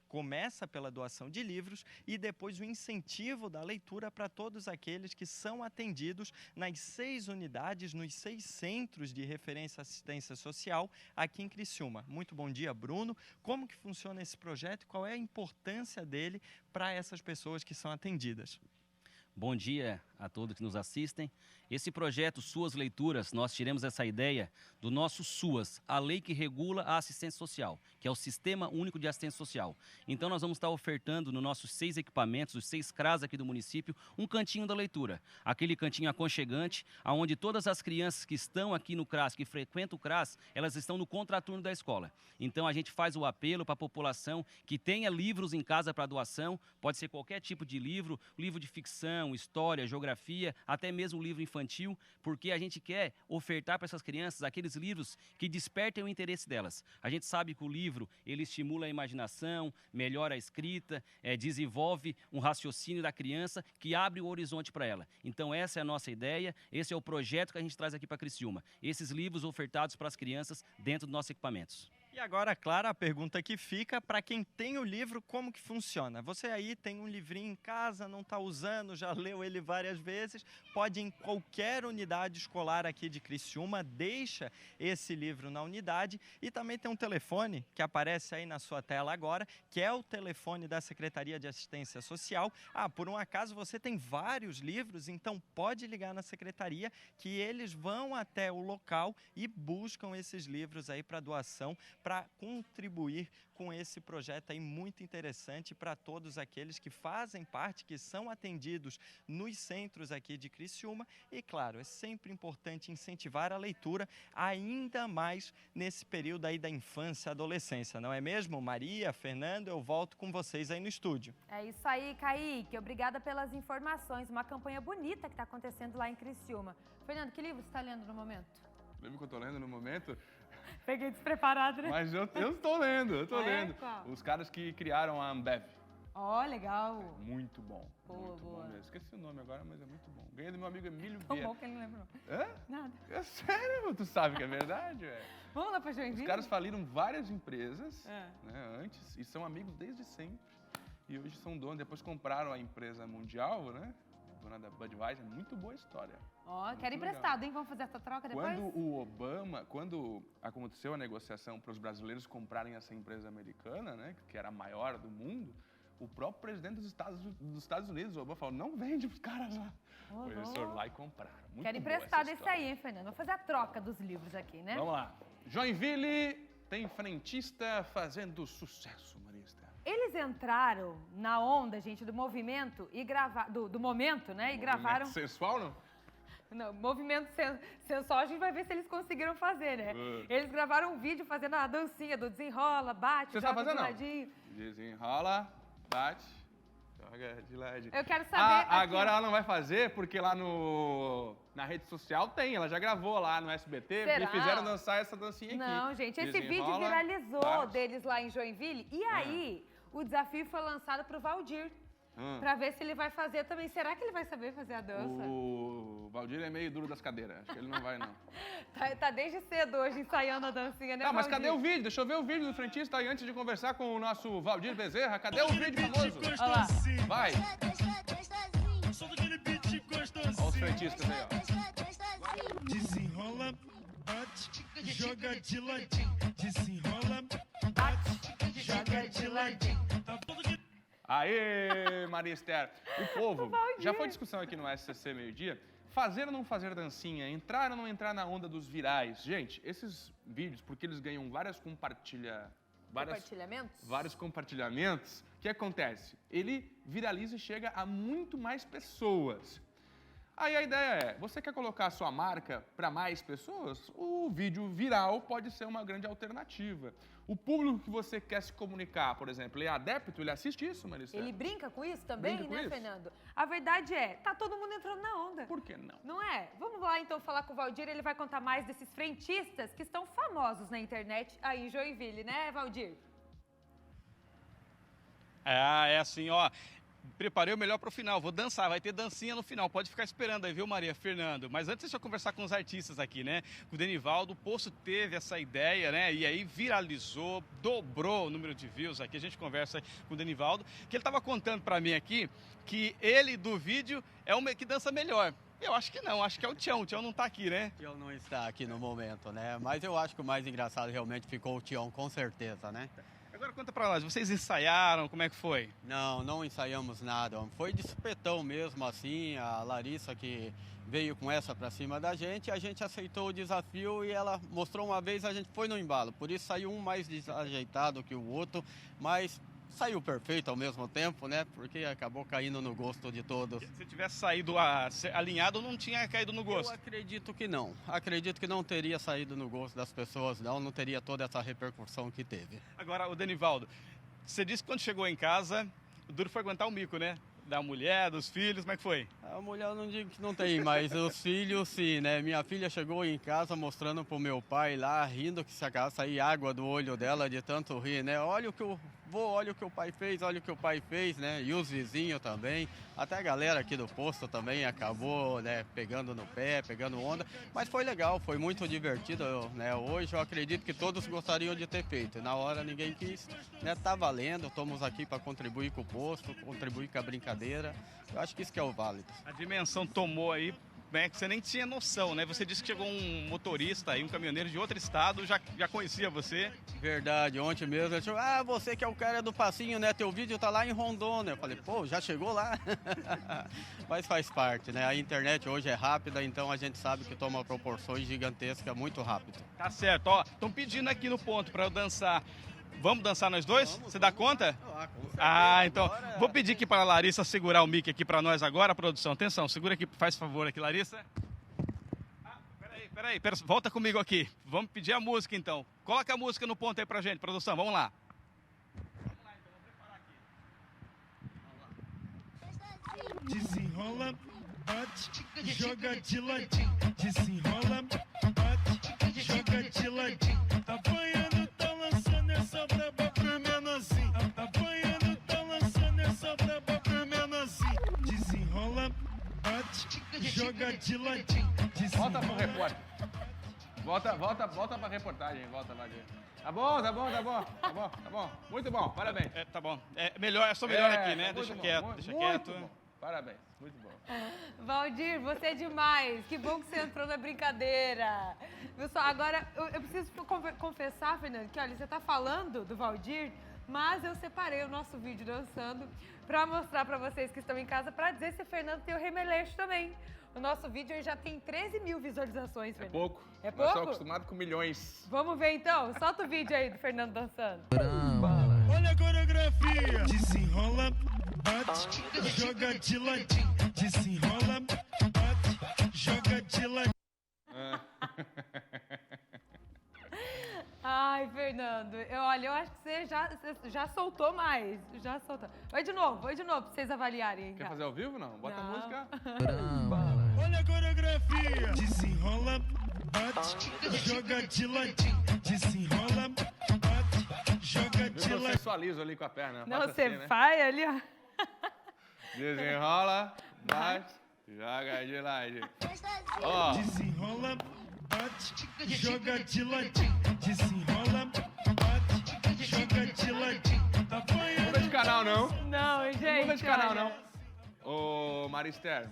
Começa pela doação de livros e depois o incentivo da leitura para todos aqueles que são atendidos nas 6 unidades, nos 6 centros de referência à assistência social aqui em Criciúma. Muito bom dia, Bruno. Como que funciona esse projeto e qual é a importância dele para essas pessoas que são atendidas? Bom dia a todos que nos assistem. Esse projeto Suas Leituras, nós tiramos essa ideia do nosso SUAS, a lei que regula a assistência social, que é o Sistema Único de Assistência Social. Então nós vamos estar ofertando nos nossos 6 equipamentos, os 6 CRAS aqui do município, um cantinho da leitura. Aquele cantinho aconchegante, onde todas as crianças que estão aqui no CRAS, que frequentam o CRAS, elas estão no contraturno da escola. Então a gente faz o apelo para a população que tenha livros em casa para doação, pode ser qualquer tipo de livro, livro de ficção, história, geografia, até mesmo livro infantil, porque a gente quer ofertar para essas crianças aqueles livros que despertem o interesse delas. A gente sabe que o livro, ele estimula a imaginação, melhora a escrita, desenvolve um raciocínio da criança que abre o horizonte para ela. Então essa é a nossa ideia, esse é o projeto que a gente traz aqui para Criciúma. Esses livros ofertados para as crianças dentro dos nossos equipamentos. E agora, claro, a pergunta que fica para quem tem o livro, como que funciona? Você aí tem um livrinho em casa, não está usando, já leu ele várias vezes, pode ir em qualquer unidade escolar aqui de Criciúma, deixa esse livro na unidade e também tem um telefone que aparece aí na sua tela agora, que é o telefone da Secretaria de Assistência Social. Por um acaso você tem vários livros, então pode ligar na Secretaria que eles vão até o local e buscam esses livros aí para doação, para contribuir com esse projeto aí muito interessante para todos aqueles que fazem parte, que são atendidos nos centros aqui de Criciúma. E claro, é sempre importante incentivar a leitura, ainda mais nesse período aí da infância e adolescência, não é mesmo? Maria, Fernando, eu volto com vocês aí no estúdio. É isso aí, Kaique. Obrigada pelas informações. Uma campanha bonita que está acontecendo lá em Criciúma. Fernando, que livro você está lendo no momento? O livro que eu estou lendo no momento... Peguei despreparado, né? Mas eu estou lendo, lendo. Qual? Os caras que criaram a Ambev. Legal. Muito bom. Boa. Bom mesmo. Esqueci o nome agora, mas é muito bom. Ganhei do meu amigo Emílio Tão Vieira. bom que ele não lembrou. Hã? Nada. É sério, tu sabe que é verdade, velho. Vamos lá pra Joinville? Os caras faliram várias empresas né, antes e são amigos desde sempre. E hoje são donos, depois compraram a empresa mundial, né? Dona da Budweiser, muito boa história. Quero emprestado, hein? Vamos fazer essa troca depois? Quando aconteceu a negociação para os brasileiros comprarem essa empresa americana, né, que era a maior do mundo, o próprio presidente dos Estados Unidos, o Obama, falou, não vende pros caras lá. Eles foram lá e compraram. Muito Quero emprestado esse aí, hein, Fernando? Vamos fazer a troca dos livros aqui, né? Vamos lá. Joinville tem frentista fazendo sucesso, Maria Estela. Eles entraram na onda, gente, do movimento e gravaram... Do momento, né? E gravaram... Sensual, não? Não, movimento sensual, a gente vai ver se eles conseguiram fazer, né? Eles gravaram um vídeo fazendo a dancinha do desenrola, bate, você joga tá de ladinho. Desenrola, bate, joga de ladinho. Eu quero saber... Agora ela não vai fazer, porque lá na rede social tem, ela já gravou lá no SBT, e fizeram dançar essa dancinha aqui. Não, gente, esse vídeo viralizou deles lá em Joinville, e aí o desafio foi lançado pro Valdir. Pra ver se ele vai fazer também. Será que ele vai saber fazer a dança? O Valdir é meio duro das cadeiras. Acho que ele não vai, não. Tá desde cedo hoje ensaiando a dancinha, né, Tá, mas Valdir? cadê o vídeo? Deixa eu ver o vídeo do frentista aí antes de conversar com o nosso Valdir Bezerra. Cadê o vídeo famoso? Olha lá. Vai. Olha os frentistas aí, ó. Desenrola, bate, joga de ladinho. Desenrola, ladinho. Aê, Marister. O povo, já foi discussão aqui no SCC Meio-Dia, fazer ou não fazer dancinha, entrar ou não entrar na onda dos virais. Gente, esses vídeos, porque eles ganham vários compartilhamentos, o que acontece? Ele viraliza e chega a muito mais pessoas. Aí a ideia é, você quer colocar a sua marca para mais pessoas? O vídeo viral pode ser uma grande alternativa. O público que você quer se comunicar, por exemplo, ele é adepto, ele assiste isso, Marisa? Ele brinca com isso também, Brinca com né, isso? Fernando? A verdade é, tá todo mundo entrando na onda. Por que não? Não é? Vamos lá então falar com o Valdir, ele vai contar mais desses frentistas que estão famosos na internet aí em Joinville, né, Valdir? É assim, ó. Preparei o melhor para o final, vou dançar, vai ter dancinha no final, pode ficar esperando aí, viu, Maria, Fernando? Mas antes deixa eu conversar com os artistas aqui, né? O Denivaldo, o Poço teve essa ideia, né? E aí viralizou, dobrou o número de views aqui, a gente conversa com o Denivaldo, que ele estava contando para mim aqui que ele do vídeo é o que dança melhor. Eu acho que não, acho que é o Tião não tá aqui, né? O Tião não está aqui no momento, né? Mas eu acho que o mais engraçado realmente ficou o Tião, com certeza, né? Agora conta pra nós, vocês ensaiaram, como é que foi? Não ensaiamos nada, foi de supetão mesmo, assim, a Larissa que veio com essa pra cima da gente, a gente aceitou o desafio e ela mostrou uma vez, a gente foi no embalo, por isso saiu um mais desajeitado que o outro, mas saiu perfeito ao mesmo tempo, né, porque acabou caindo no gosto de todos. Se tivesse saído alinhado, não tinha caído no gosto? Eu acredito que não teria saído no gosto das pessoas, não teria toda essa repercussão que teve. Agora, o Denivaldo, você disse que quando chegou em casa, o duro foi aguentar o mico, né? Da mulher, dos filhos, como é que foi? A mulher eu não digo que não tem, mas os filhos sim, né? Minha filha chegou em casa mostrando pro meu pai lá, rindo que se acabar sair água do olho dela de tanto rir, né? Olha o que o pai fez, né? E os vizinhos também, até a galera aqui do posto também acabou, né, pegando no pé, pegando onda, mas foi legal, foi muito divertido, né? Hoje eu acredito que todos gostariam de ter feito, na hora ninguém quis, né? Tá valendo, estamos aqui para contribuir com o posto, contribuir com a brincadeira, eu acho que isso que é o válido. A dimensão tomou aí, né, que você nem tinha noção, né? Você disse que chegou um motorista aí, um caminhoneiro de outro estado, já conhecia você. Verdade, ontem mesmo ele falou, você que é o cara do passinho, né? Teu vídeo tá lá em Rondônia. Eu falei, pô, já chegou lá? Mas faz parte, né? A internet hoje é rápida, então a gente sabe que toma proporções gigantescas muito rápido. Tá certo, ó, estão pedindo aqui no ponto para eu dançar. Vamos dançar nós dois? Você dá conta? Então, vou pedir aqui para a Larissa segurar o mic aqui para nós agora, produção. Atenção, segura aqui, faz favor aqui, Larissa. Peraí, volta comigo aqui. Vamos pedir a música então. Coloca a música no ponto aí pra gente, produção, vamos lá. Desenrola, bate, joga de ladinho. Desenrola, bate, joga de ladinho. Apanhando, tá lançando essa braba pro menorzinho. Apanhando, tá lançando essa braba pro menorzinho. Desenrola, bate, joga de ladinho. Volta pro repórter. Volta pra reportagem, volta lá. Tá bom. Muito bom, parabéns. Tá bom. Sou melhor aqui, né? Deixa quieto. Bom. Parabéns, muito bom. Valdir, você é demais. Que bom que você entrou na brincadeira. Viu só, agora eu preciso confessar, Fernando, que olha, você tá falando do Valdir, mas eu separei o nosso vídeo dançando pra mostrar pra vocês que estão em casa, pra dizer se o Fernando tem o remeleixo também. O nosso vídeo já tem 13 mil visualizações, Fernando. É pouco. É Nós pouco? estamos acostumados com milhões. Vamos ver então? Solta o vídeo aí do Fernando dançando. Olha a coreografia. Desenrola, bate, joga de ladinho. Desenrola, bate, joga de ladinho. Ai, Fernando, eu acho que você já soltou mais. Já soltou. Vai de novo pra vocês avaliarem. Quer fazer ao vivo, não? Bota a música. Olha a coreografia. Desenrola, bate, joga de ladinho. Desenrola, bate, joga de Eu ladinho. sensualizo ali com a perna. Não, faço você assim, né? vai ali, ó. Desenrola, bate, joga de ladinho. Ó. Desenrola, bate, joga de ladinho. Desenrola, bate, joga de ladinho. Muda de canal, não. Não, gente. Não muda de canal, olha. não. Ô, Marister,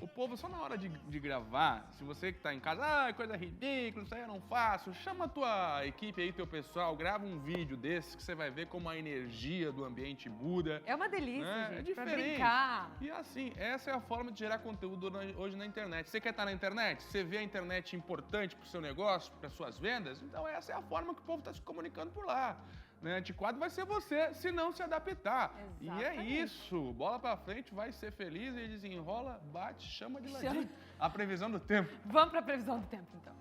O povo, só na hora de gravar, se você que tá em casa, coisa ridícula, isso aí eu não faço, chama a tua equipe aí, teu pessoal, grava um vídeo desses que você vai ver como a energia do ambiente muda. É uma delícia, né? gente, É diferente. pra brincar. E assim, essa é a forma de gerar conteúdo hoje na internet. Você quer estar na internet? Você vê a internet importante pro seu negócio, para suas vendas? Então essa é a forma que o povo está se comunicando por lá. Né? Antiquado vai ser você, se não se adaptar. Exatamente. E é isso. Bola pra frente, vai ser feliz e desenrola, bate, chama de ladinho. A previsão do tempo. Vamos pra previsão do tempo, então.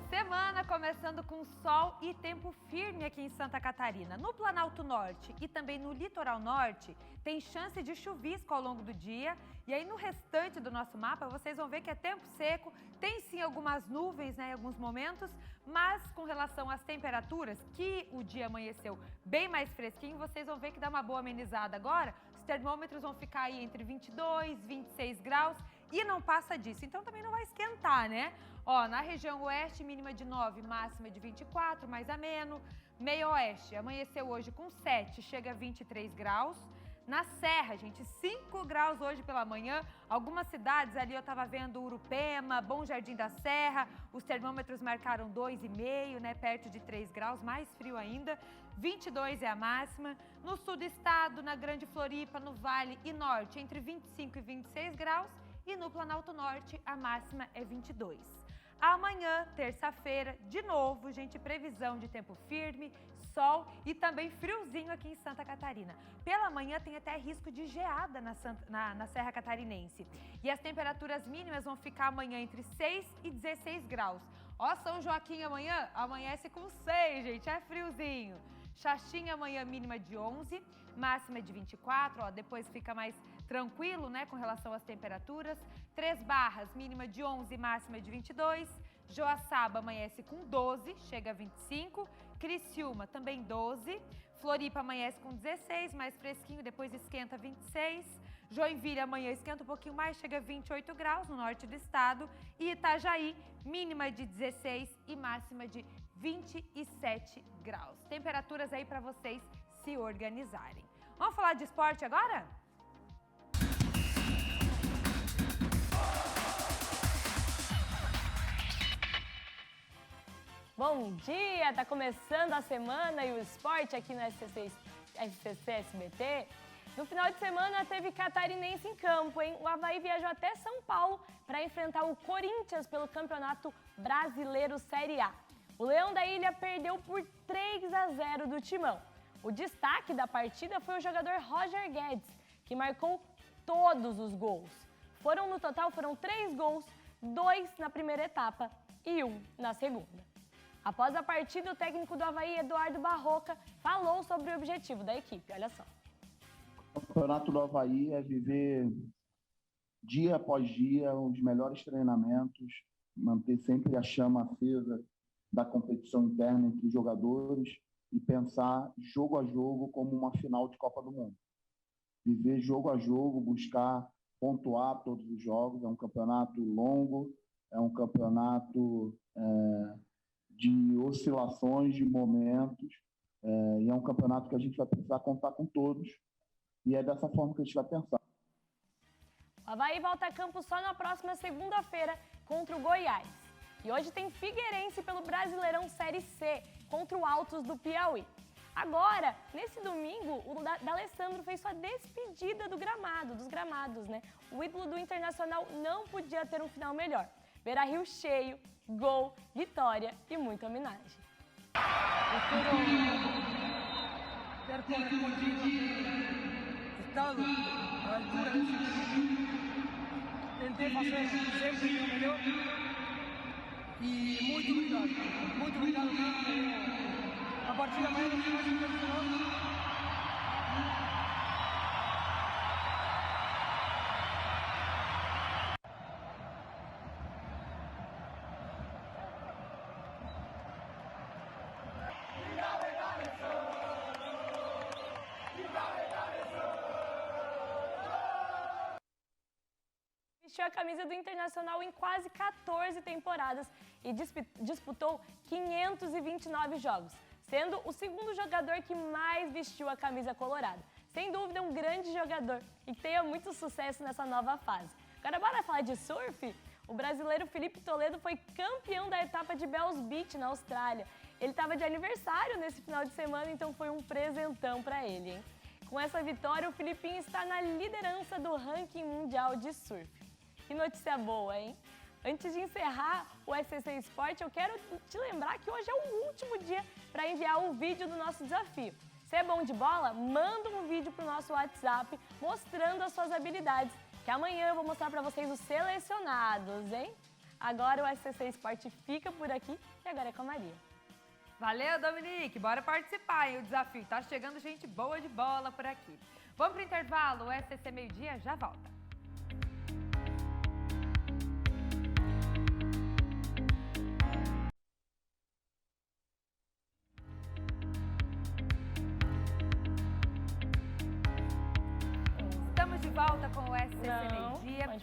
Semana começando com sol e tempo firme aqui em Santa Catarina. No Planalto Norte e também no Litoral Norte, tem chance de chuvisco ao longo do dia. E aí no restante do nosso mapa, vocês vão ver que é tempo seco. Tem sim algumas nuvens, né, em alguns momentos, mas com relação às temperaturas, que o dia amanheceu bem mais fresquinho, vocês vão ver que dá uma boa amenizada agora. Os termômetros vão ficar aí entre 22 e 26 graus e não passa disso. Então também não vai esquentar, né? Ó, na região oeste, mínima de 9, máxima de 24, mais ameno. Meio oeste, amanheceu hoje com 7, chega a 23 graus. Na Serra, gente, 5 graus hoje pela manhã. Algumas cidades ali, eu tava vendo Urupema, Bom Jardim da Serra, os termômetros marcaram 2,5, né, perto de 3 graus, mais frio ainda. 22 é a máxima. No sul do estado, na Grande Floripa, no Vale e Norte, entre 25 e 26 graus. E no Planalto Norte, a máxima é 22. Amanhã, terça-feira, de novo, gente, previsão de tempo firme, sol e também friozinho aqui em Santa Catarina. Pela manhã tem até risco de geada na Serra Catarinense. E as temperaturas mínimas vão ficar amanhã entre 6 e 16 graus. Ó, São Joaquim amanhã amanhece com 6, gente, é friozinho. Xaxim amanhã mínima de 11, máxima de 24, ó, depois fica mais tranquilo, né, com relação às temperaturas. Três Barras, mínima de 11, máxima de 22. Joaçaba amanhece com 12, chega a 25. Criciúma também 12. Floripa amanhece com 16, mais fresquinho, depois esquenta 26. Joinville amanhã esquenta um pouquinho mais, chega a 28 graus no norte do estado. E Itajaí, mínima de 16 e máxima de 27 graus. Temperaturas aí para vocês se organizarem. Vamos falar de esporte agora? Bom dia! Tá começando a semana e o esporte aqui no SCC SBT. No final de semana teve catarinense em campo, hein? O Avaí viajou até São Paulo para enfrentar o Corinthians pelo Campeonato Brasileiro Série A. O Leão da Ilha perdeu por 3-0 do Timão. O destaque da partida foi o jogador Roger Guedes, que marcou todos os gols. No total foram 3 gols, 2 na primeira etapa e 1 na segunda. Após a partida, o técnico do Avaí, Eduardo Barroca, falou sobre o objetivo da equipe. Olha só. O campeonato do Avaí é viver dia após dia os melhores treinamentos, manter sempre a chama acesa da competição interna entre os jogadores e pensar jogo a jogo como uma final de Copa do Mundo. Viver jogo a jogo, buscar pontuar todos os jogos. É um campeonato longo, é um campeonato de oscilações, de momentos, e é um campeonato que a gente vai precisar contar com todos, e é dessa forma que a gente vai pensar. O Avaí volta a campo só na próxima segunda-feira contra o Goiás. E hoje tem Figueirense pelo Brasileirão Série C contra o Altos do Piauí. Agora, nesse domingo, o D'Alessandro fez sua despedida dos gramados, né? O ídolo do Internacional não podia ter um final melhor. Beira-Rio cheio, gol, vitória e muita homenagem. Tentei fazer sempre o melhor e muito obrigado mesmo. A partir da manhã não tinha mais intenção. Vestiu a camisa do Internacional em quase 14 temporadas e disputou 529 jogos, sendo o segundo jogador que mais vestiu a camisa colorada. sem dúvida um grande jogador e que tenha muito sucesso nessa nova fase. Agora bora falar de surf? O brasileiro Felipe Toledo foi campeão da etapa de Bells Beach, na Austrália. Ele estava de aniversário nesse final de semana, então foi um presentão para ele, hein? Com essa vitória, o Filipinho está na liderança do ranking mundial de surf. Que notícia boa, hein? Antes de encerrar o SCC Esporte, eu quero te lembrar que hoje é o último dia para enviar um vídeo do nosso desafio. Se é bom de bola, manda um vídeo para o nosso WhatsApp mostrando as suas habilidades, que amanhã eu vou mostrar para vocês os selecionados, hein? Agora o SCC Esporte fica por aqui e agora é com a Maria. Valeu, Dominique. Bora participar, hein? O desafio. Tá chegando gente boa de bola por aqui. Vamos pro intervalo. O SCC Meio-Dia já volta. Estamos de volta com o SCC Meio-Dia.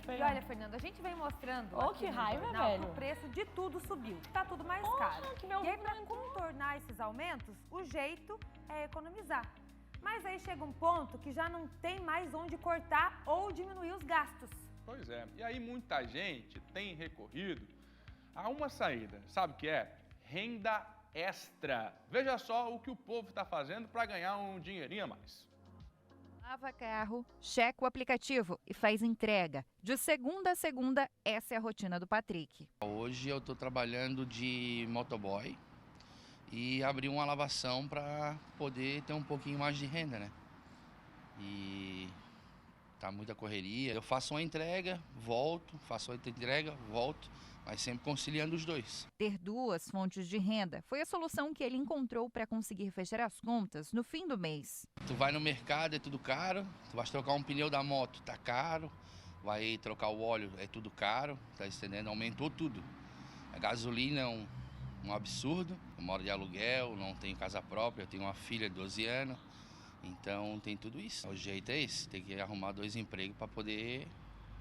E olha, Fernando, a gente vem mostrando aqui que no raiva, jornal velho. que o preço de tudo subiu. Tá tudo mais caro. E aí, para contornar esses aumentos, o jeito é economizar. Mas aí chega um ponto que já não tem mais onde cortar ou diminuir os gastos. Pois é. E aí muita gente tem recorrido a uma saída. Sabe o que é? Renda extra. Veja só o que o povo está fazendo para ganhar um dinheirinho a mais. Lava carro, checa o aplicativo e faz entrega. De segunda a segunda, essa é a rotina do Patrick. Hoje eu estou trabalhando de motoboy e abri uma lavação para poder ter um pouquinho mais de renda, né? E tá muita correria. Eu faço uma entrega, volto, faço outra entrega, volto, mas sempre conciliando os dois. Ter duas fontes de renda foi a solução que ele encontrou para conseguir fechar as contas no fim do mês. Tu vai no mercado, é tudo caro. Tu vai trocar um pneu da moto, tá caro. Vai trocar o óleo, é tudo caro. Tá entendendo? Aumentou tudo. A gasolina é um absurdo. Eu moro de aluguel, não tenho casa própria, eu tenho uma filha de 12 anos. Então tem tudo isso. O jeito é esse, tem que arrumar 2 empregos para poder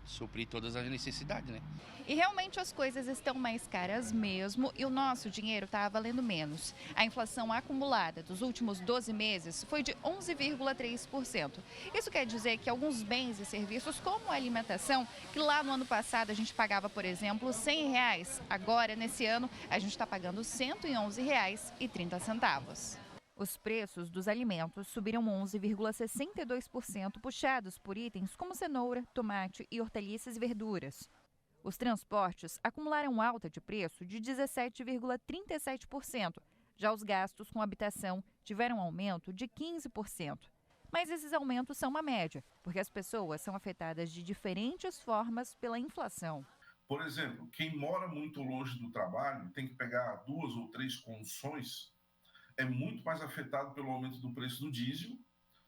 suprir todas as necessidades, né? E realmente as coisas estão mais caras mesmo e o nosso dinheiro está valendo menos. A inflação acumulada dos últimos 12 meses foi de 11,3%. Isso quer dizer que alguns bens e serviços, como a alimentação, que lá no ano passado a gente pagava, por exemplo, R$100, agora, nesse ano, a gente está pagando R$111,30. Os preços dos alimentos subiram 11,62%, puxados por itens como cenoura, tomate e hortaliças e verduras. Os transportes acumularam alta de preço de 17,37%. Já os gastos com habitação tiveram aumento de 15%. Mas esses aumentos são uma média, porque as pessoas são afetadas de diferentes formas pela inflação. Por exemplo, quem mora muito longe do trabalho tem que pegar 2 ou 3 conduções, é muito mais afetado pelo aumento do preço do diesel,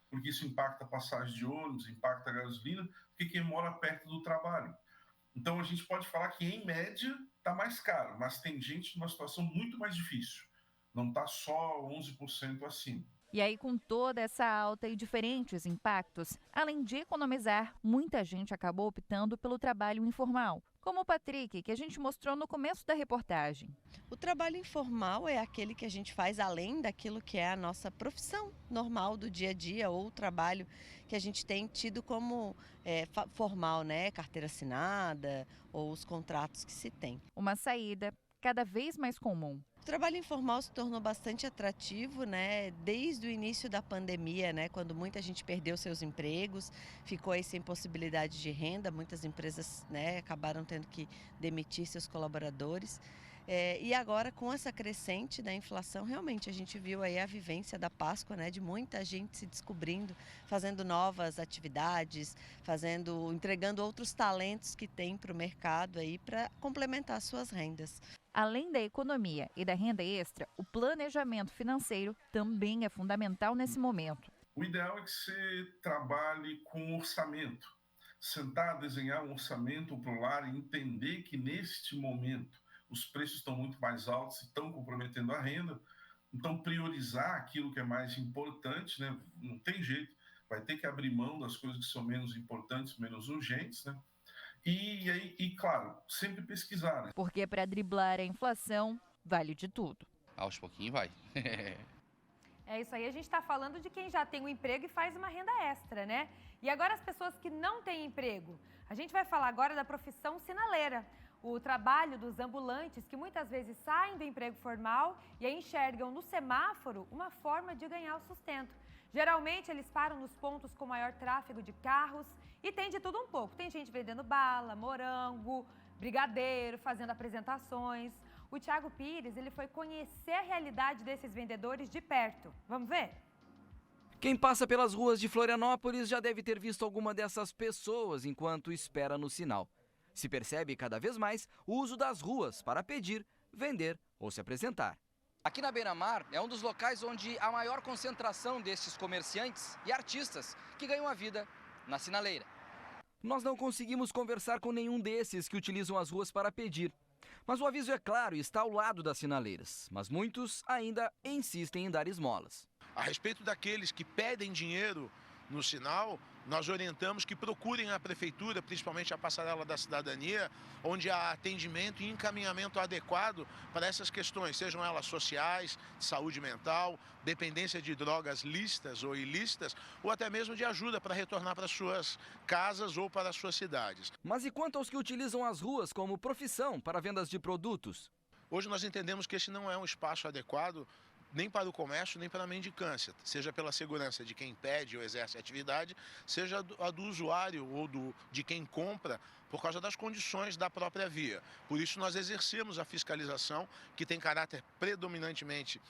porque isso impacta a passagem de ônibus, impacta a gasolina, do que quem mora perto do trabalho. Então a gente pode falar que, em média, está mais caro, mas tem gente numa situação muito mais difícil. Não está só 11% acima. E aí, com toda essa alta e diferentes impactos, além de economizar, muita gente acabou optando pelo trabalho informal, como o Patrick, que a gente mostrou no começo da reportagem. O trabalho informal é aquele que a gente faz além daquilo que é a nossa profissão normal do dia a dia, ou o trabalho que a gente tem tido como formal, né? Carteira assinada ou os contratos que se tem. Uma saída cada vez mais comum. O trabalho informal se tornou bastante atrativo, né, desde o início da pandemia, né, quando muita gente perdeu seus empregos, ficou aí sem possibilidade de renda, muitas empresas, né, acabaram tendo que demitir seus colaboradores. E agora, com essa crescente da inflação, realmente a gente viu aí a vivência da Páscoa, né, de muita gente se descobrindo, fazendo novas atividades, entregando outros talentos que tem para o mercado aí para complementar suas rendas. Além da economia e da renda extra, o planejamento financeiro também é fundamental nesse momento. O ideal é que você trabalhe com orçamento. Sentar, desenhar um orçamento para o lar e entender que, neste momento, os preços estão muito mais altos e estão comprometendo a renda. Então, priorizar aquilo que é mais importante, né? Não tem jeito, vai ter que abrir mão das coisas que são menos importantes, menos urgentes, né? E claro, sempre pesquisar, né? Porque para driblar a inflação, vale de tudo. Aos pouquinhos vai. É isso aí, a gente está falando de quem já tem um emprego e faz uma renda extra, né? E agora as pessoas que não têm emprego. A gente vai falar agora da profissão sinaleira. O trabalho dos ambulantes que muitas vezes saem do emprego formal e aí enxergam no semáforo uma forma de ganhar o sustento. Geralmente eles param nos pontos com maior tráfego de carros e tem de tudo um pouco. Tem gente vendendo bala, morango, brigadeiro, fazendo apresentações. O Thiago Pires, ele foi conhecer a realidade desses vendedores de perto. Vamos ver? Quem passa pelas ruas de Florianópolis já deve ter visto alguma dessas pessoas enquanto espera no sinal. Se percebe cada vez mais o uso das ruas para pedir, vender ou se apresentar. Aqui na Beira-Mar é um dos locais onde há maior concentração destes comerciantes e artistas que ganham a vida na sinaleira. Nós não conseguimos conversar com nenhum desses que utilizam as ruas para pedir. Mas o aviso é claro e está ao lado das sinaleiras. Mas muitos ainda insistem em dar esmolas. A respeito daqueles que pedem dinheiro no sinal, nós orientamos que procurem a prefeitura, principalmente a passarela da cidadania, onde há atendimento e encaminhamento adequado para essas questões, sejam elas sociais, de saúde mental, dependência de drogas lícitas ou ilícitas, ou até mesmo de ajuda para retornar para suas casas ou para suas cidades. Mas e quanto aos que utilizam as ruas como profissão para vendas de produtos? Hoje nós entendemos que esse não é um espaço adequado nem para o comércio, nem para a mendicância, seja pela segurança de quem pede ou exerce a atividade, seja a do usuário ou de quem compra, por causa das condições da própria via. Por isso nós exercemos a fiscalização, que tem caráter predominantemente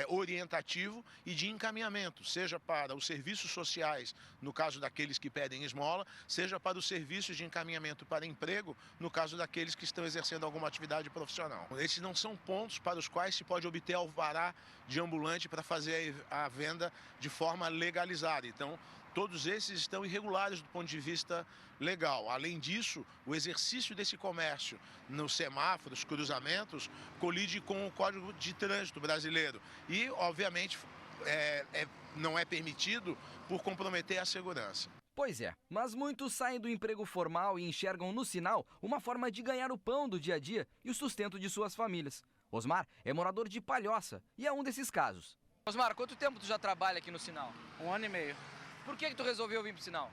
orientativo e de encaminhamento, seja para os serviços sociais, no caso daqueles que pedem esmola, seja para os serviços de encaminhamento para emprego, no caso daqueles que estão exercendo alguma atividade profissional. Esses não são pontos para os quais se pode obter alvará de ambulante para fazer a venda de forma legalizada. Então, todos esses estão irregulares do ponto de vista legal. Além disso, o exercício desse comércio nos semáforos, cruzamentos, colide com o Código de Trânsito brasileiro. E, obviamente, não é permitido por comprometer a segurança. Pois é, mas muitos saem do emprego formal e enxergam no sinal uma forma de ganhar o pão do dia a dia e o sustento de suas famílias. Osmar é morador de Palhoça e é um desses casos. Osmar, quanto tempo tu já trabalha aqui no sinal? 1 ano e meio. Por que tu resolveu vir pro sinal?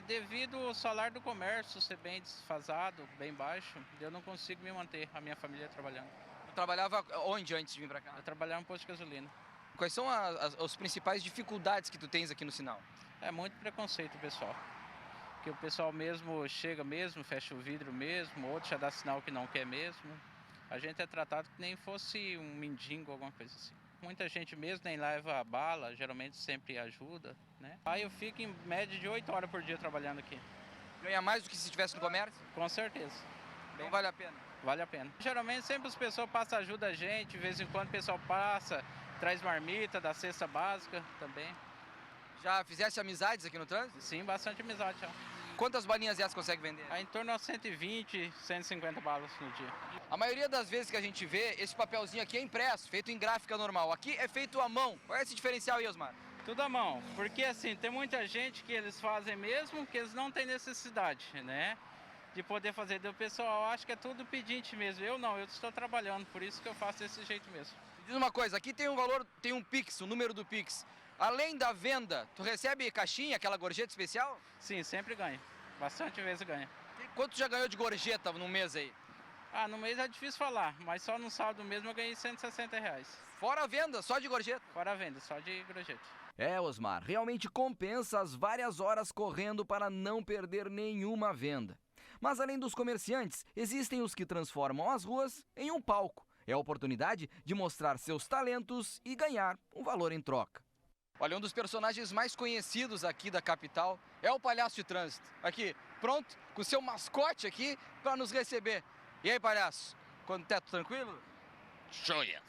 Devido ao salário do comércio ser bem desfasado, bem baixo, eu não consigo me manter, a minha família trabalhando. Tu trabalhava onde antes de vir pra cá? Eu trabalhava em posto de gasolina. Quais são as principais dificuldades que tu tens aqui no sinal? É muito preconceito, pessoal. Que o pessoal mesmo chega mesmo, fecha o vidro mesmo, outro já dá sinal que não quer mesmo. A gente é tratado que nem fosse um mendigo, alguma coisa assim. Muita gente mesmo nem leva bala, geralmente sempre ajuda, né? Aí eu fico em média de 8 horas por dia trabalhando aqui. Ganha mais do que se estivesse no comércio? Com certeza. Então vale a pena? Vale a pena. Geralmente sempre as pessoas passam ajuda a gente, de vez em quando o pessoal passa, traz marmita, dá cesta básica também. Já fizesse amizades aqui no trânsito? Sim, bastante amizade já. Quantas balinhas essas consegue vender? Em torno de 120, 150 balas no dia. A maioria das vezes que a gente vê, esse papelzinho aqui é impresso, feito em gráfica normal. Aqui é feito à mão. Qual é esse diferencial aí, Osmar? Tudo à mão, porque assim, tem muita gente que eles fazem mesmo, que eles não têm necessidade, né? De poder fazer. O pessoal acha que é tudo pedinte mesmo. Eu não, eu estou trabalhando, por isso que eu faço desse jeito mesmo. Diz uma coisa, aqui tem um valor, tem um Pix, o número do Pix. Além da venda, tu recebe caixinha, aquela gorjeta especial? Sim, sempre ganho. Bastante vezes ganha. Quanto já ganhou de gorjeta no mês aí? No mês é difícil falar, mas só no sábado mesmo eu ganhei R$160. Fora a venda, só de gorjeta? Fora a venda, só de gorjeta. Osmar, realmente compensa as várias horas correndo para não perder nenhuma venda. Mas além dos comerciantes, existem os que transformam as ruas em um palco. É a oportunidade de mostrar seus talentos e ganhar um valor em troca. Olha, um dos personagens mais conhecidos aqui da capital é o palhaço de trânsito. Aqui, pronto, com seu mascote aqui para nos receber. E aí, palhaço, com o teto tranquilo? Joia,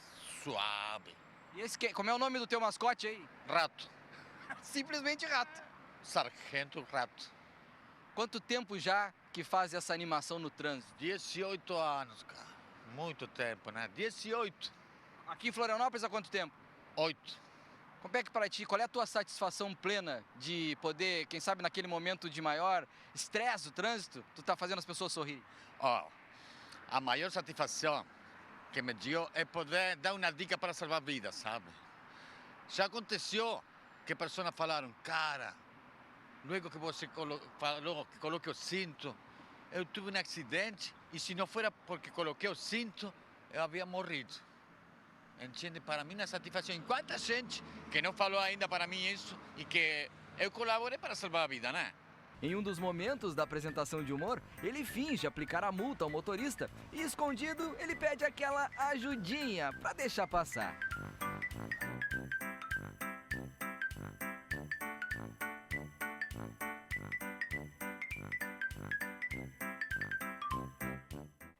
suave. E esse como é o nome do teu mascote aí? Rato. Simplesmente Rato. Sargento Rato. Quanto tempo já que faz essa animação no trânsito? 18 anos, cara. Muito tempo, né? 18. Aqui em Florianópolis há quanto tempo? 8. Como é que para ti, qual é a tua satisfação plena de poder, quem sabe naquele momento de maior estresse do trânsito, tu tá fazendo as pessoas sorrirem? A maior satisfação que me deu é poder dar uma dica para salvar vidas, sabe? Já aconteceu que pessoas falaram, cara, logo que você falou que coloque o cinto, eu tive um acidente e se não fosse porque coloquei o cinto, eu havia morrido. Entende? Para mim, uma satisfação. Enquanto gente que não falou ainda para mim isso e que eu colaborei para salvar a vida, né? Em um dos momentos da apresentação de humor, ele finge aplicar a multa ao motorista e, escondido, ele pede aquela ajudinha para deixar passar.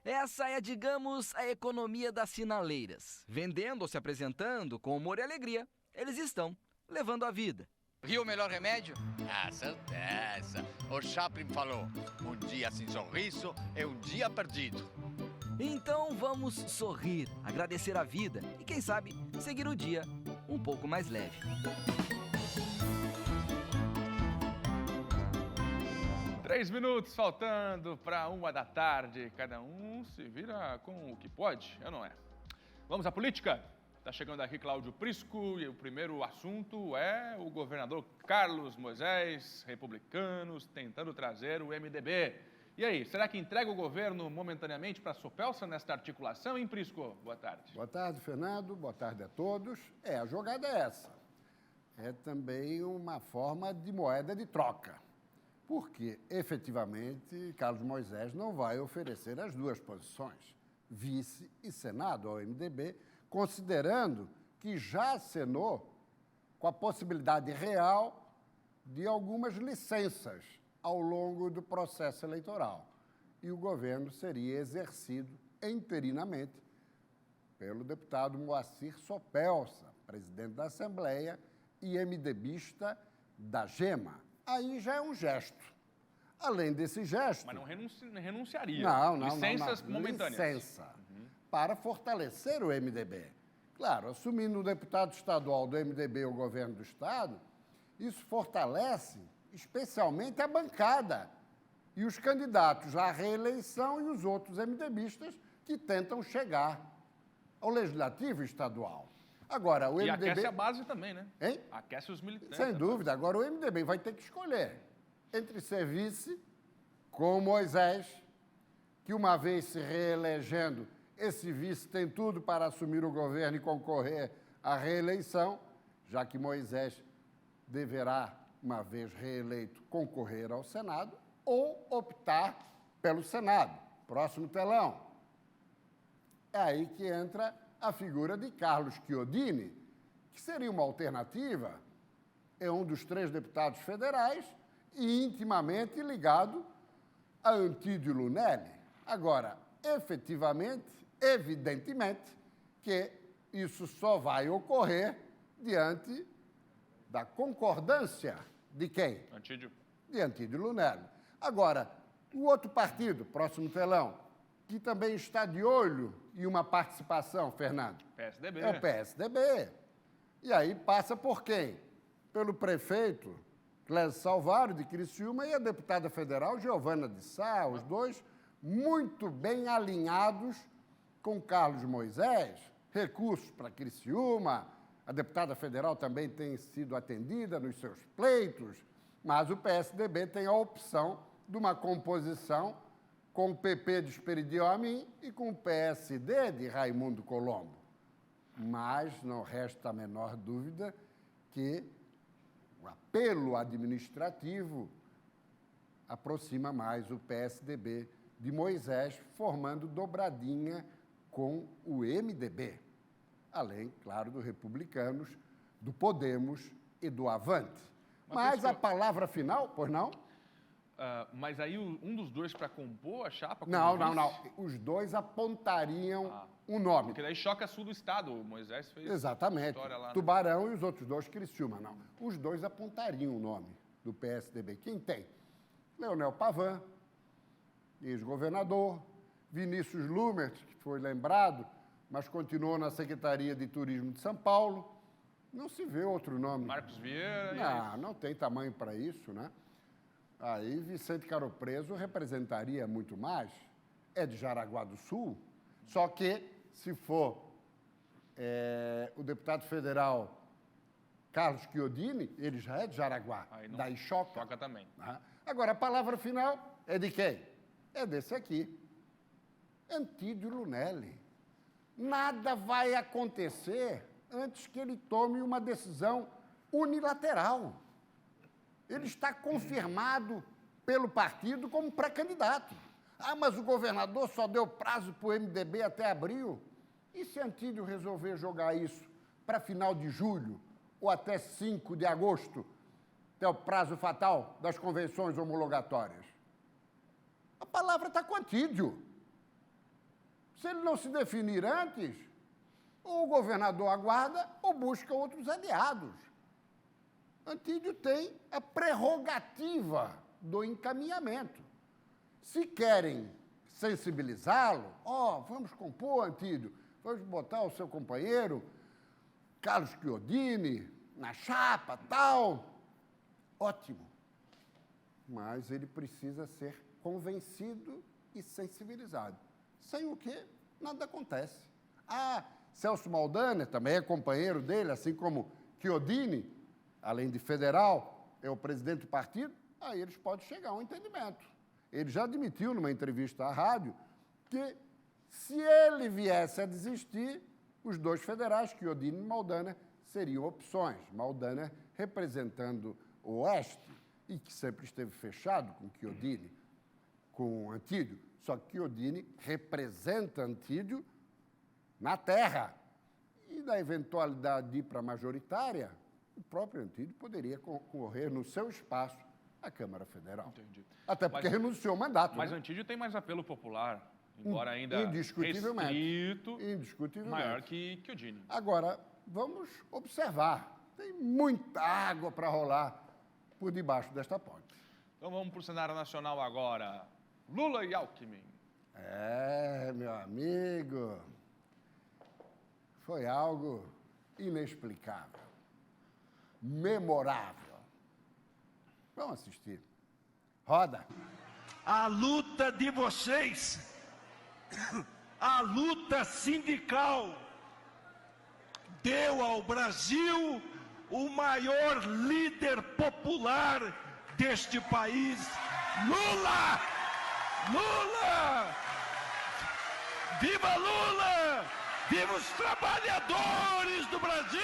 Essa é, digamos, a economia das sinaleiras. Vendendo ou se apresentando com humor e alegria, eles estão levando a vida. Rio, o melhor remédio? Ah, certeza. O Chaplin falou, um dia sem sorriso é um dia perdido. Então vamos sorrir, agradecer a vida e, quem sabe, seguir o dia um pouco mais leve. Três minutos faltando para 1h da tarde. Cada um se vira com o que pode, é ou não é? Vamos à política? Está chegando aqui Cláudio Prisco e o primeiro assunto é o governador Carlos Moisés, republicanos, tentando trazer o MDB. E aí, será que entrega o governo momentaneamente para a Sopelsa nesta articulação, hein, Prisco? Boa tarde. Boa tarde, Fernando. Boa tarde a todos. A jogada é essa. É também uma forma de moeda de troca. Porque, efetivamente, Carlos Moisés não vai oferecer as duas posições, vice e Senado ao MDB, considerando que já acenou com a possibilidade real de algumas licenças ao longo do processo eleitoral. E o governo seria exercido interinamente pelo deputado Moacir Sopelsa, presidente da Assembleia e MDBista da GEMA. Aí já é um gesto. Além desse gesto... Mas não renunciaria. Não. Licenças momentâneas. Licença para fortalecer o MDB. Claro, assumindo o deputado estadual do MDB o governo do Estado, isso fortalece especialmente a bancada e os candidatos à reeleição e os outros MDBistas que tentam chegar ao Legislativo estadual. Agora, o MDB... E aquece a base também, né? Hein? Aquece os militantes. Sem dúvida. Agora, o MDB vai ter que escolher entre ser vice com Moisés, que uma vez se reelegendo, esse vice tem tudo para assumir o governo e concorrer à reeleição, já que Moisés deverá, uma vez reeleito, concorrer ao Senado, ou optar pelo Senado. Próximo telão. É aí que entra a figura de Carlos Chiodini, que seria uma alternativa, é um dos 3 deputados federais e intimamente ligado a Antídio Lunelli. Agora, efetivamente, evidentemente, que isso só vai ocorrer diante da concordância de quem? Antídio. De Antídio Lunelli. Agora, o outro partido, próximo telão, que também está de olho em uma participação, Fernando? PSDB. É o PSDB. E aí passa por quem? Pelo prefeito Clésio Salvário, de Criciúma, e a deputada federal Giovana de Sá, os dois muito bem alinhados com Carlos Moisés, recursos para Criciúma, a deputada federal também tem sido atendida nos seus pleitos, mas o PSDB tem a opção de uma composição com o PP de Esperidião Amin e com o PSD de Raimundo Colombo. Mas não resta a menor dúvida que o apelo administrativo aproxima mais o PSDB de Moisés, formando dobradinha com o MDB. Além, claro, dos republicanos, do Podemos e do Avante. Mas a palavra final, pois não? Mas aí um dos dois para compor a chapa? Não. Os dois apontariam um nome. Porque daí choca sul do estado. O Moisés fez Exatamente. história lá. Tubarão, né? E os outros dois, Criciúma, não. Os dois apontariam o nome do PSDB. Quem tem? Leonel Pavan, ex-governador. Vinícius Lumert, que foi lembrado, mas continuou na Secretaria de Turismo de São Paulo. Não se vê outro nome. Marcos Vieira. Não tem tamanho para isso, né? Aí Vicente Caro Preso representaria muito mais. É de Jaraguá do Sul. Só que, se for o deputado federal Carlos Chiodini, ele já é de Jaraguá, daí choca. Choca também. Agora, a palavra final é de quem? É desse aqui, Antídio Lunelli. Nada vai acontecer antes que ele tome uma decisão unilateral. Ele está confirmado pelo partido como pré-candidato. Ah, mas o governador só deu prazo para o MDB até abril. E se Antídio resolver jogar isso para final de julho ou até 5 de agosto, até o prazo fatal das convenções homologatórias? A palavra está com Antídio. Se ele não se definir antes, ou o governador aguarda ou busca outros aliados. Antídio tem a prerrogativa do encaminhamento. Se querem sensibilizá-lo, vamos compor, Antídio, vamos botar o seu companheiro, Carlos Chiodini, na chapa, tal. Ótimo. Mas ele precisa ser convencido e sensibilizado. Sem o quê, nada acontece. Celso Maldaner também é companheiro dele, assim como Chiodini, além de federal, é o presidente do partido, aí eles podem chegar a um entendimento. Ele já admitiu numa entrevista à rádio que, se ele viesse a desistir, os dois federais, Chiodini e Maldaner, seriam opções. Maldaner representando o Oeste, e que sempre esteve fechado com Chiodini, com Antídio. Só que Chiodini representa Antídio na terra. E na eventualidade de ir para a majoritária, o próprio Antídio poderia concorrer no seu espaço à Câmara Federal. Entendi. Até porque renunciou ao mandato. Mas né? Antídio tem mais apelo popular, embora ainda Indiscutivelmente. restrito, maior que Chiodini. Agora, vamos observar. Tem muita água para rolar por debaixo desta ponte. Então vamos para o cenário nacional agora. Lula e Alckmin. Meu amigo, foi algo inexplicável, memorável. Vamos assistir. Roda. A luta de vocês, a luta sindical, deu ao Brasil o maior líder popular deste país, Lula! Lula! Viva Lula! Viva os trabalhadores do Brasil!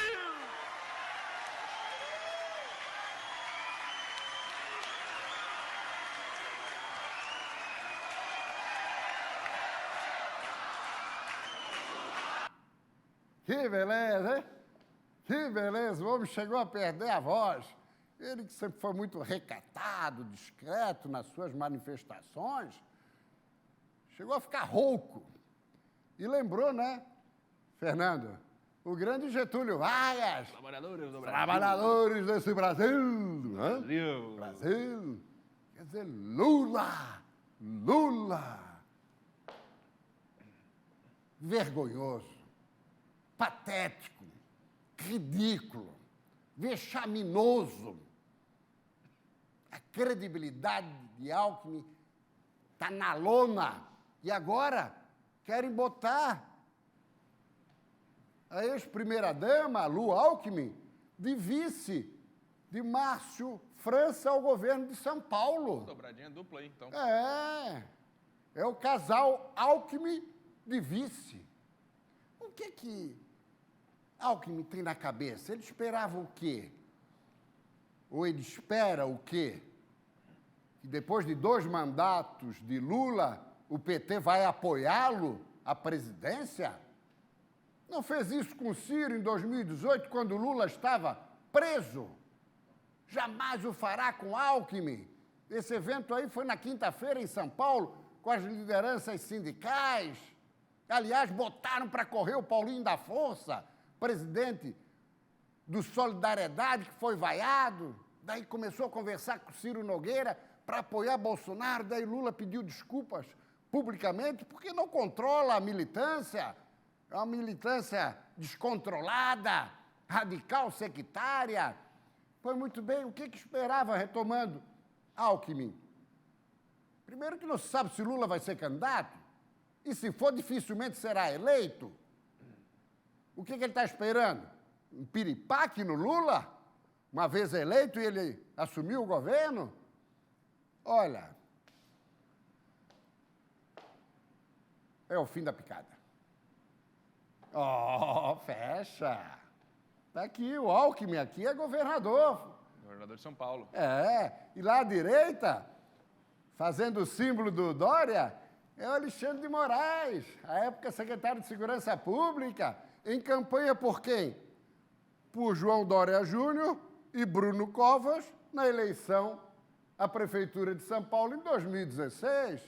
Que beleza, hein? Que beleza, o homem chegou a perder a voz. Ele que sempre foi muito recatado, discreto nas suas manifestações, chegou a ficar rouco. E lembrou, né, Fernando, o grande Getúlio Vargas. Trabalhadores do Brasil. Trabalhadores desse Brasil. Brasil. Brasil. Quer dizer, Lula. Lula. Vergonhoso. Patético, ridículo, vexaminoso. A credibilidade de Alckmin está na lona. E agora querem botar a ex-primeira-dama, Lu Alckmin, de vice de Márcio França ao governo de São Paulo. Dobradinha dupla aí, então. É o casal Alckmin de vice. O que Alckmin tem na cabeça? Ele esperava o quê? Ou ele espera o quê? Que depois de 2 mandatos de Lula, o PT vai apoiá-lo à presidência? Não fez isso com o Ciro em 2018, quando Lula estava preso? Jamais o fará com Alckmin. Esse evento aí foi na quinta-feira em São Paulo, com as lideranças sindicais. Aliás, botaram para correr o Paulinho da Força, presidente do Solidariedade, que foi vaiado. Daí começou a conversar com Ciro Nogueira para apoiar Bolsonaro. Daí Lula pediu desculpas publicamente porque não controla a militância. É uma militância descontrolada, radical, sectária. Pois muito bem, o que esperava, retomando Alckmin? Primeiro que não se sabe se Lula vai ser candidato. E se for, dificilmente será eleito. O que ele está esperando? Um piripaque no Lula? uma vez eleito e ele assumiu o governo, olha, é o fim da picada. Oh, fecha. Está aqui, o Alckmin aqui é governador. Governador de São Paulo. E lá à direita, fazendo o símbolo do Dória, é o Alexandre de Moraes, à época secretário de Segurança Pública, em campanha por quem? Por João Dória Júnior e Bruno Covas, na eleição à Prefeitura de São Paulo em 2016.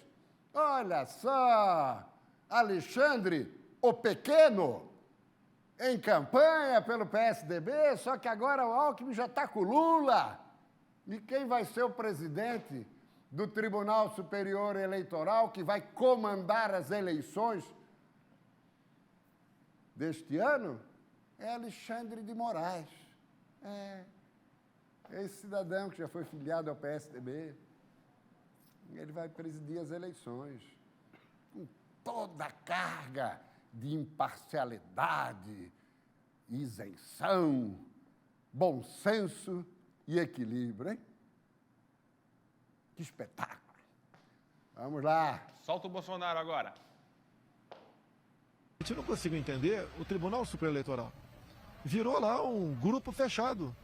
Olha só, Alexandre, o Pequeno, em campanha pelo PSDB, só que agora o Alckmin já está com o Lula. E quem vai ser o presidente do Tribunal Superior Eleitoral, que vai comandar as eleições deste ano? É Alexandre de Moraes. Esse cidadão que já foi filiado ao PSDB. Ele vai presidir as eleições com toda a carga de imparcialidade, isenção, bom senso e equilíbrio, hein? Que espetáculo. Vamos lá. Solta o Bolsonaro agora. Eu não consigo entender o Tribunal Superior Eleitoral. Virou lá um grupo fechado.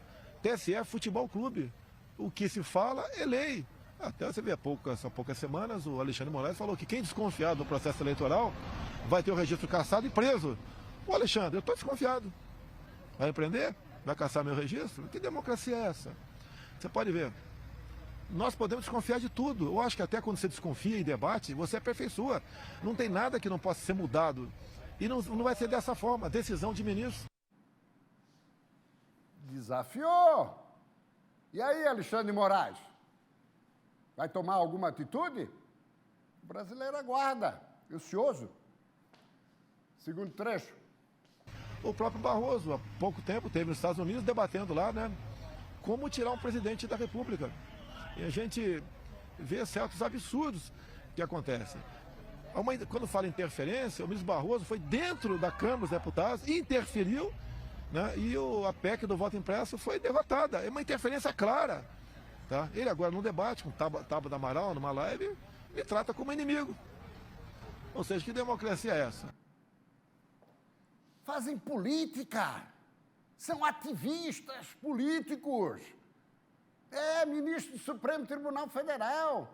TSE Futebol Clube. O que se fala é lei. Até você vê há poucas semanas o Alexandre de Moraes falou que quem desconfiar do processo eleitoral vai ter o registro cassado e preso. Ô Alexandre, eu estou desconfiado. Vai empreender? Vai caçar meu registro? Que democracia é essa? Você pode ver. Nós podemos desconfiar de tudo. Eu acho que até quando você desconfia e debate, você aperfeiçoa. Não tem nada que não possa ser mudado. E não vai ser dessa forma. Decisão de ministro. Desafiou. E aí, Alexandre de Moraes? Vai tomar alguma atitude? O brasileiro aguarda, ansioso. Segundo trecho. O próprio Barroso, há pouco tempo, esteve nos Estados Unidos debatendo lá, né? Como tirar um presidente da República. E a gente vê certos absurdos que acontecem. Quando fala interferência, o ministro Barroso foi dentro da Câmara dos Deputados, interferiu, né? E a PEC do voto impresso foi derrotada. É uma interferência clara. Tá? Ele agora no debate com Tabata do Amaral, numa live, me trata como inimigo. Ou seja, que democracia é essa? Fazem política. São ativistas políticos. Ministro do Supremo Tribunal Federal.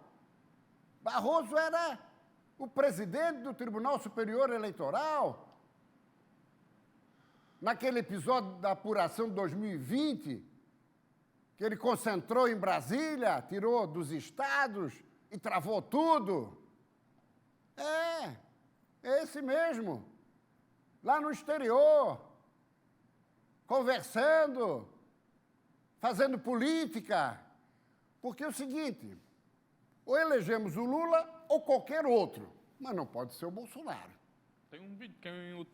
Barroso era o presidente do Tribunal Superior Eleitoral. Naquele episódio da apuração de 2020, que ele concentrou em Brasília, tirou dos estados e travou tudo. É esse mesmo. Lá no exterior, conversando, fazendo política. Porque é o seguinte, ou elegemos o Lula ou qualquer outro, mas não pode ser o Bolsonaro. Tem um vídeo.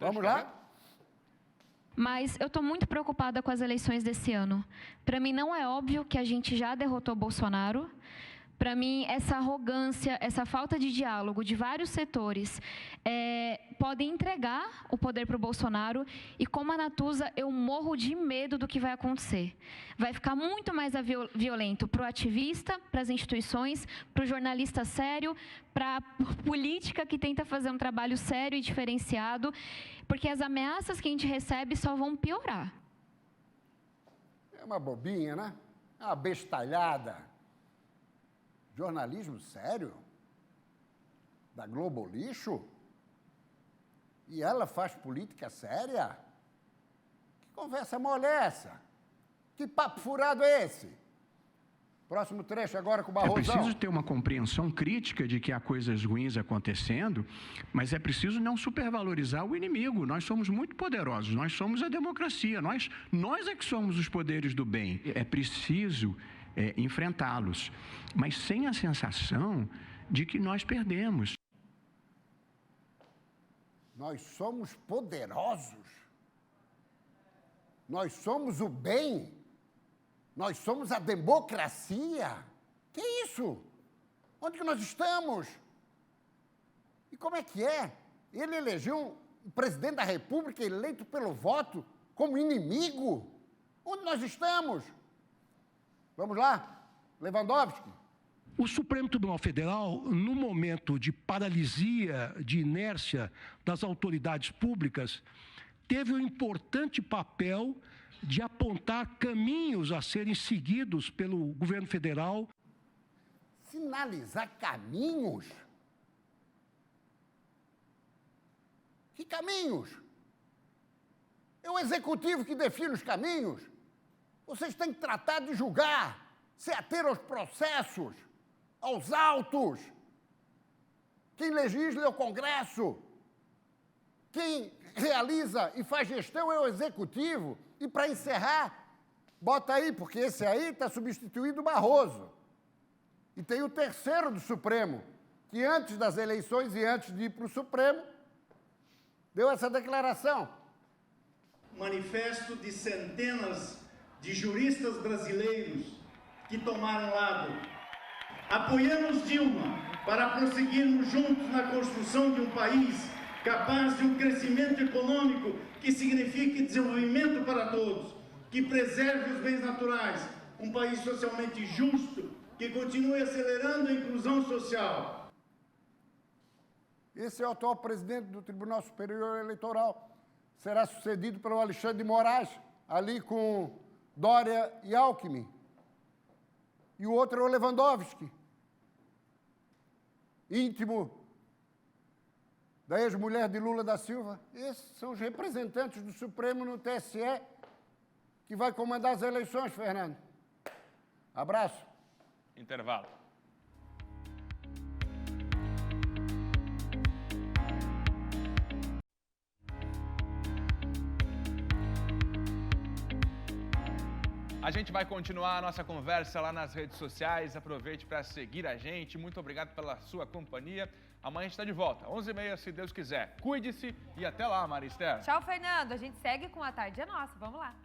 Vamos lá? Mas eu estou muito preocupada com as eleições desse ano. Para mim, não é óbvio que a gente já derrotou Bolsonaro. Para mim, essa arrogância, essa falta de diálogo de vários setores podem entregar o poder para o Bolsonaro. E como a Natuza, eu morro de medo do que vai acontecer. Vai ficar muito mais violento para o ativista, para as instituições, para o jornalista sério, para a política que tenta fazer um trabalho sério e diferenciado, porque as ameaças que a gente recebe só vão piorar. É uma bobinha, né? É uma bestalhada. Jornalismo sério? Da Globo Lixo? E ela faz política séria? Que conversa mole é essa? Que papo furado é esse? Próximo trecho agora com o Barrosão. É preciso ter uma compreensão crítica de que há coisas ruins acontecendo, mas é preciso não supervalorizar o inimigo. Nós somos muito poderosos, nós somos a democracia, nós é que somos os poderes do bem. É preciso enfrentá-los, mas sem a sensação de que nós perdemos. Nós somos poderosos. Nós somos o bem. Nós somos a democracia. Que isso? Onde que nós estamos? E como é que é? Ele elegeu um presidente da República eleito pelo voto como inimigo? Onde nós estamos? Vamos lá? Lewandowski. O Supremo Tribunal Federal, no momento de paralisia, de inércia das autoridades públicas, teve um importante papel de apontar caminhos a serem seguidos pelo governo federal. Sinalizar caminhos? Que caminhos? É o executivo que define os caminhos. Vocês têm que tratar de julgar, se ater aos processos, aos autos. Quem legisla é o Congresso. Quem realiza e faz gestão é o Executivo. E, para encerrar, bota aí, porque esse aí está substituindo o Barroso. E tem o terceiro do Supremo, que antes das eleições e antes de ir para o Supremo, deu essa declaração. Manifesto de centenas de juristas brasileiros que tomaram lado. Apoiamos Dilma para prosseguirmos juntos na construção de um país capaz de um crescimento econômico que signifique desenvolvimento para todos, que preserve os bens naturais, um país socialmente justo, que continue acelerando a inclusão social. Esse é o atual presidente do Tribunal Superior Eleitoral. Será sucedido pelo Alexandre de Moraes, ali com Dória e Alckmin. E o outro é o Lewandowski, íntimo da ex-mulher de Lula da Silva. Esses são os representantes do Supremo no TSE que vai comandar as eleições, Fernando. Abraço. Intervalo. A gente vai continuar a nossa conversa lá nas redes sociais. Aproveite para seguir a gente. Muito obrigado pela sua companhia. Amanhã a gente está de volta, 11h30, se Deus quiser. Cuide-se e até lá, Maristela. Tchau, Fernando. A gente segue com A Tarde é Nossa. Vamos lá.